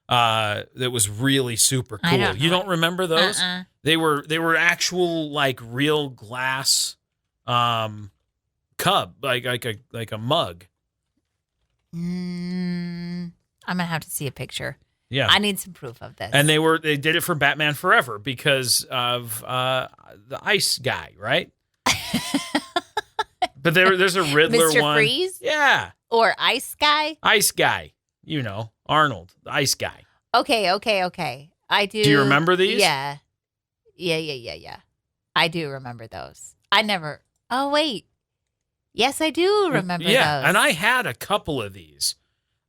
that was really super cool. You don't remember those? They were actual like real glass cup, like a mug. I'm gonna have to see a picture. Yeah, I need some proof of this. And they did it for Batman Forever because of the ice guy, right? But there's a Riddler Mr. one. Freeze? Yeah. Or Ice Guy? Ice guy. Arnold, the ice guy. Okay. I do. Do you remember these? Yeah. I do remember those. Oh, wait. Yes, I do remember those. And I had a couple of these.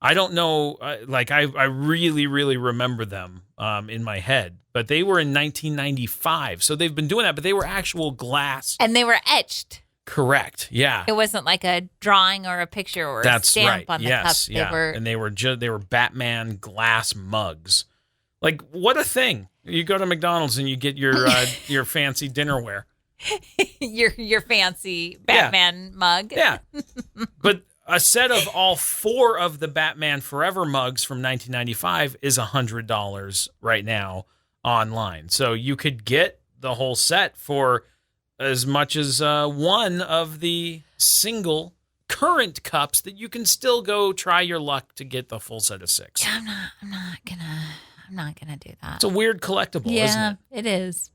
I don't know, I really, really remember them in my head, but they were in 1995. So they've been doing that, but they were actual glass. And they were etched. Correct. Yeah. It wasn't like a drawing or a picture or a stamp on the cup. They were Batman glass mugs. Like, what a thing. You go to McDonald's and you get your fancy dinnerware. your fancy Batman mug. Yeah. But a set of all 4 of the Batman Forever mugs from 1995 is $100 right now online. So you could get the whole set for as much as 1 of the single current cups that you can still go try your luck to get the full set of 6. I'm not gonna do that. It's a weird collectible, isn't it? It is.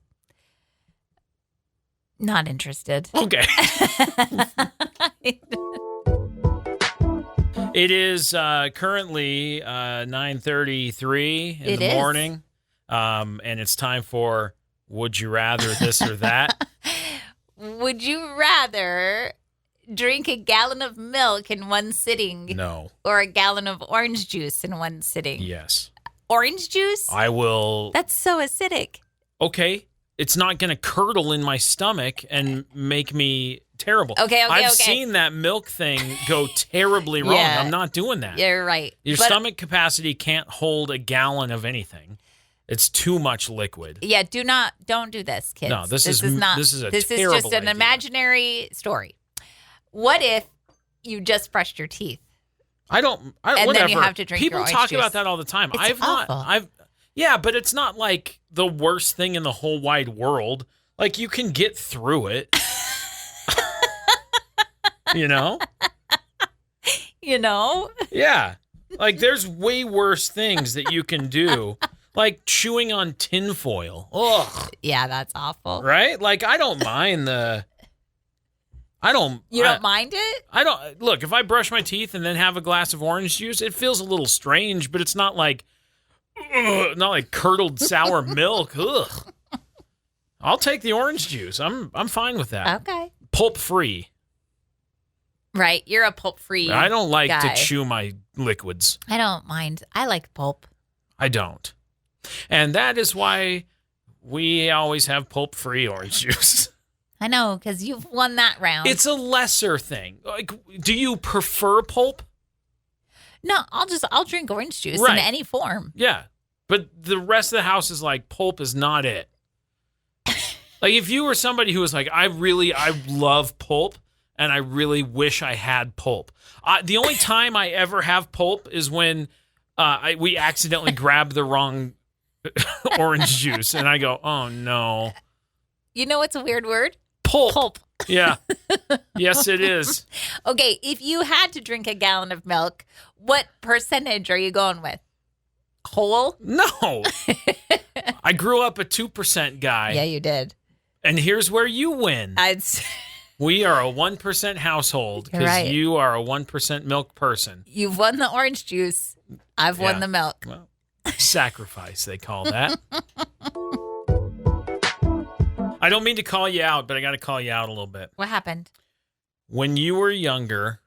Not interested. Okay. It is currently 9:33 in the morning, and it's time for Would You Rather This or That? Would you rather drink a gallon of milk in one sitting? No. Or a gallon of orange juice in one sitting? Yes. Orange juice? I will. That's so acidic. Okay. It's not going to curdle in my stomach and make me terrible. Okay. I've seen that milk thing go terribly wrong. Yeah. I'm not doing that. You're right. Your stomach capacity can't hold a gallon of anything. It's too much liquid. Yeah, don't do this, kids. No, this is a this terrible is just an idea. imaginary story. What if you just brushed your teeth? And then whatever. you have to drink your People orange talk juice. about that all the time. It's awful. Yeah, but it's not like the worst thing in the whole wide world. Like, you can get through it. You know? Yeah. Like, there's way worse things that you can do. Like chewing on tinfoil. Ugh. Yeah, that's awful. Right? Like, I don't mind You don't mind it? I don't. Look, if I brush my teeth and then have a glass of orange juice, it feels a little strange, but it's not like curdled sour milk. Ugh. I'll take the orange juice. I'm fine with that. Okay. Pulp free. Right. You're a pulp free. I don't like guy. to chew my liquids. I don't mind. I like pulp. I don't. And that is why we always have pulp free orange juice. I know, because you've won that round. It's a lesser thing. Like, do you prefer pulp? No, I'll drink orange juice Right. in any form. Yeah. But the rest of the house is like, pulp is not it. Like, if you were somebody who was like, I love pulp, and I really wish I had pulp. The only time I ever have pulp is when we accidentally grab the wrong orange juice, and I go, oh, no. You know what's a weird word? Pulp. Pulp. Yeah. Yes, it is. Okay, if you had to drink a gallon of milk, what percentage are you going with? Whole? No. I grew up a 2% guy. Yeah, you did. And here's where you win. We are a 1% household because Right. you are a 1% milk person. You've won the orange juice. I've won Yeah. the milk. Well, sacrifice, they call that. I don't mean to call you out, but I got to call you out a little bit. What happened? When you were younger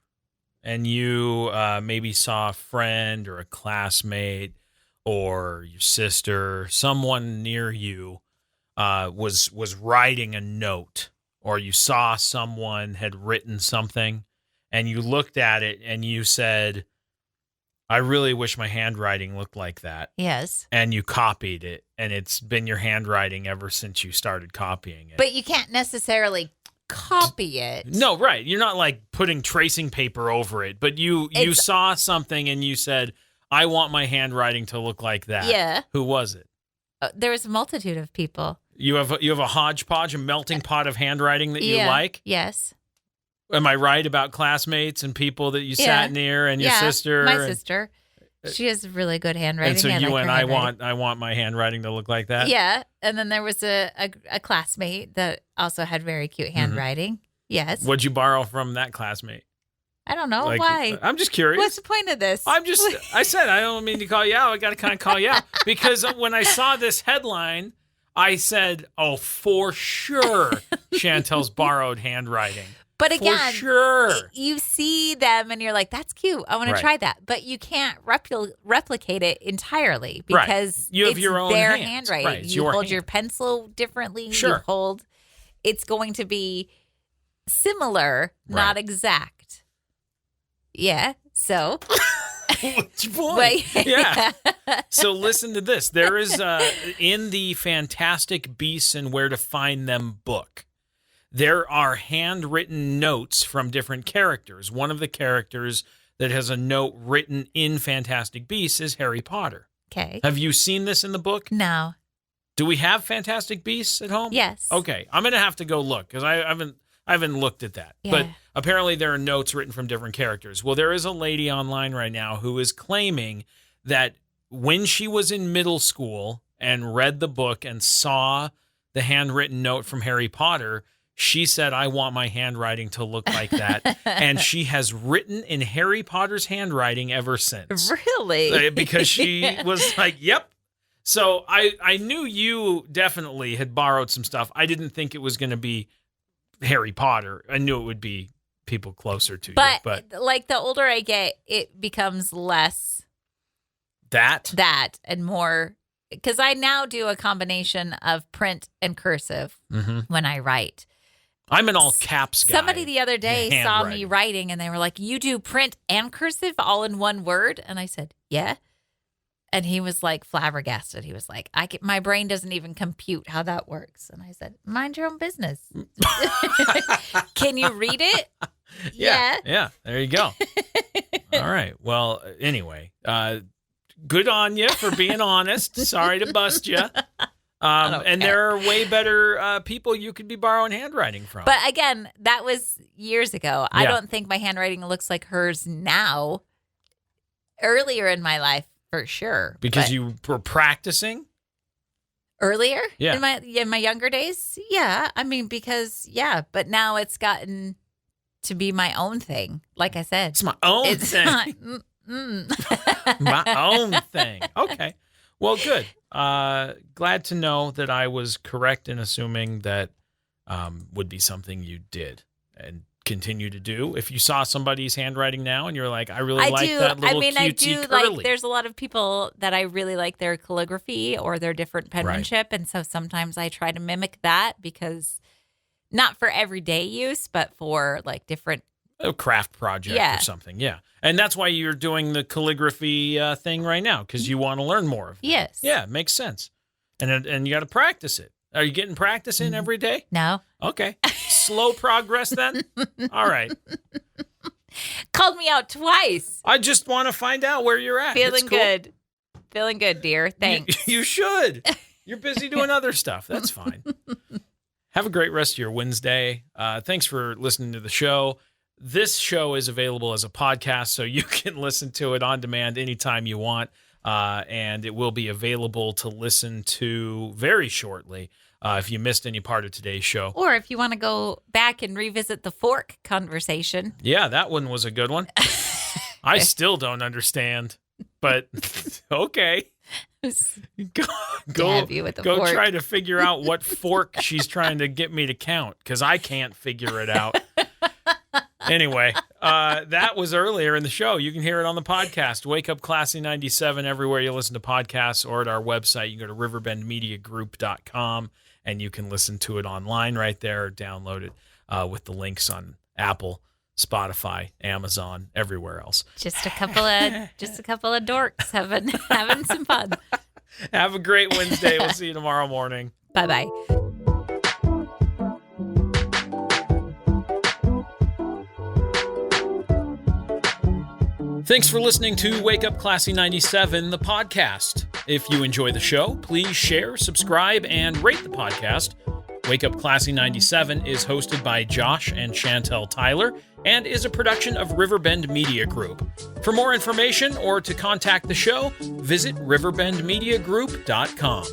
and you maybe saw a friend or a classmate or your sister, someone near you was writing a note, or you saw someone had written something and you looked at it and you said, I really wish my handwriting looked like that. Yes. And you copied it, and it's been your handwriting ever since you started copying it. But you can't necessarily copy it. No, right. You're not like putting tracing paper over it, but you saw something and you said, I want my handwriting to look like that. Yeah. Who was it? There was a multitude of people. You have a hodgepodge, a melting pot of handwriting that you like? Yes. Am I right about classmates and people that you sat near and your sister? My sister. She has really good handwriting. And so you and I want my handwriting to look like that? Yeah. And then there was a classmate that also had very cute handwriting. Yes. What'd you borrow from that classmate? I don't know. Why? I'm just curious. What's the point of this? I said, I don't mean to call you out. I got to kind of call you out because when I saw this headline, I said, oh, for sure, Chantel's borrowed handwriting. But again, for sure. You see them and you're like, that's cute. I want to try that. But you can't replicate it entirely because you have it's your own their hands. handwriting. Right. You hold your pencil differently. Sure. It's going to be similar, not exact. Yeah. So. What's your point? Yeah. So listen to this. There is in the Fantastic Beasts and Where to Find Them book, there are handwritten notes from different characters. One of the characters that has a note written in Fantastic Beasts is Harry Potter. Okay. Have you seen this in the book? No. Do we have Fantastic Beasts at home? Yes. Okay. I'm going to have to go look because I haven't looked at that. Yeah. But apparently there are notes written from different characters. Well, there is a lady online right now who is claiming that when she was in middle school and read the book and saw the handwritten note from Harry Potter, she said, I want my handwriting to look like that. And she has written in Harry Potter's handwriting ever since. Really? Because she was like, yep. So I knew you definitely had borrowed some stuff. I didn't think it was going to be Harry Potter. I knew it would be people closer to you. But like the older I get, it becomes less that and more, because I now do a combination of print and cursive when I write. I'm an all caps guy. Somebody the other day saw me writing and they were like, "You do print and cursive all in one word?" And I said, "Yeah." And he was like flabbergasted. He was like, my brain doesn't even compute how that works. And I said, "Mind your own business." Can you read it? Yeah. There you go. All right. Well, anyway, good on you for being honest. Sorry to bust you. And there are way better people you could be borrowing handwriting from. But again, that was years ago. I don't think my handwriting looks like hers now. Earlier in my life, for sure. Because you were practicing? Earlier? Yeah. In my younger days? Yeah. I mean, but now it's gotten to be my own thing. Like I said. It's my own thing. My own thing. Okay. Well, good. Glad to know that I was correct in assuming that would be something you did and continue to do. If you saw somebody's handwriting now and you're like, I really like that little cutesy curly. Like, there's a lot of people that I really like their calligraphy or their different penmanship. Right. And so sometimes I try to mimic that, because not for everyday use, but for like different a craft project or something. Yeah. And that's why you're doing the calligraphy thing right now, because you want to learn more of it. Yes. Yeah, makes sense. And you got to practice it. Are you getting practice in every day? No. Okay. Slow progress then? All right. Called me out twice. I just want to find out where you're at. Feeling good. Feeling good, dear. Thanks. You should. You're busy doing other stuff. That's fine. Have a great rest of your Wednesday. Thanks for listening to the show. This show is available as a podcast, so you can listen to it on demand anytime you want, and it will be available to listen to very shortly if you missed any part of today's show. Or if you want to go back and revisit the fork conversation. Yeah, that one was a good one. I still don't understand, but okay. Go try to figure out what fork she's trying to get me to count, because I can't figure it out. Anyway, that was earlier in the show. You can hear it on the podcast. Wake Up Classy 97 everywhere you listen to podcasts, or at our website. You can go to riverbendmediagroup.com and you can listen to it online right there, or download it with the links on Apple, Spotify, Amazon, everywhere else. Just a couple of dorks having some fun. Have a great Wednesday. We'll see you tomorrow morning. Bye-bye. Thanks for listening to Wake Up Classy 97, the podcast. If you enjoy the show, please share, subscribe, and rate the podcast. Wake Up Classy 97 is hosted by Josh and Chantel Tyler and is a production of Riverbend Media Group. For more information or to contact the show, visit riverbendmediagroup.com.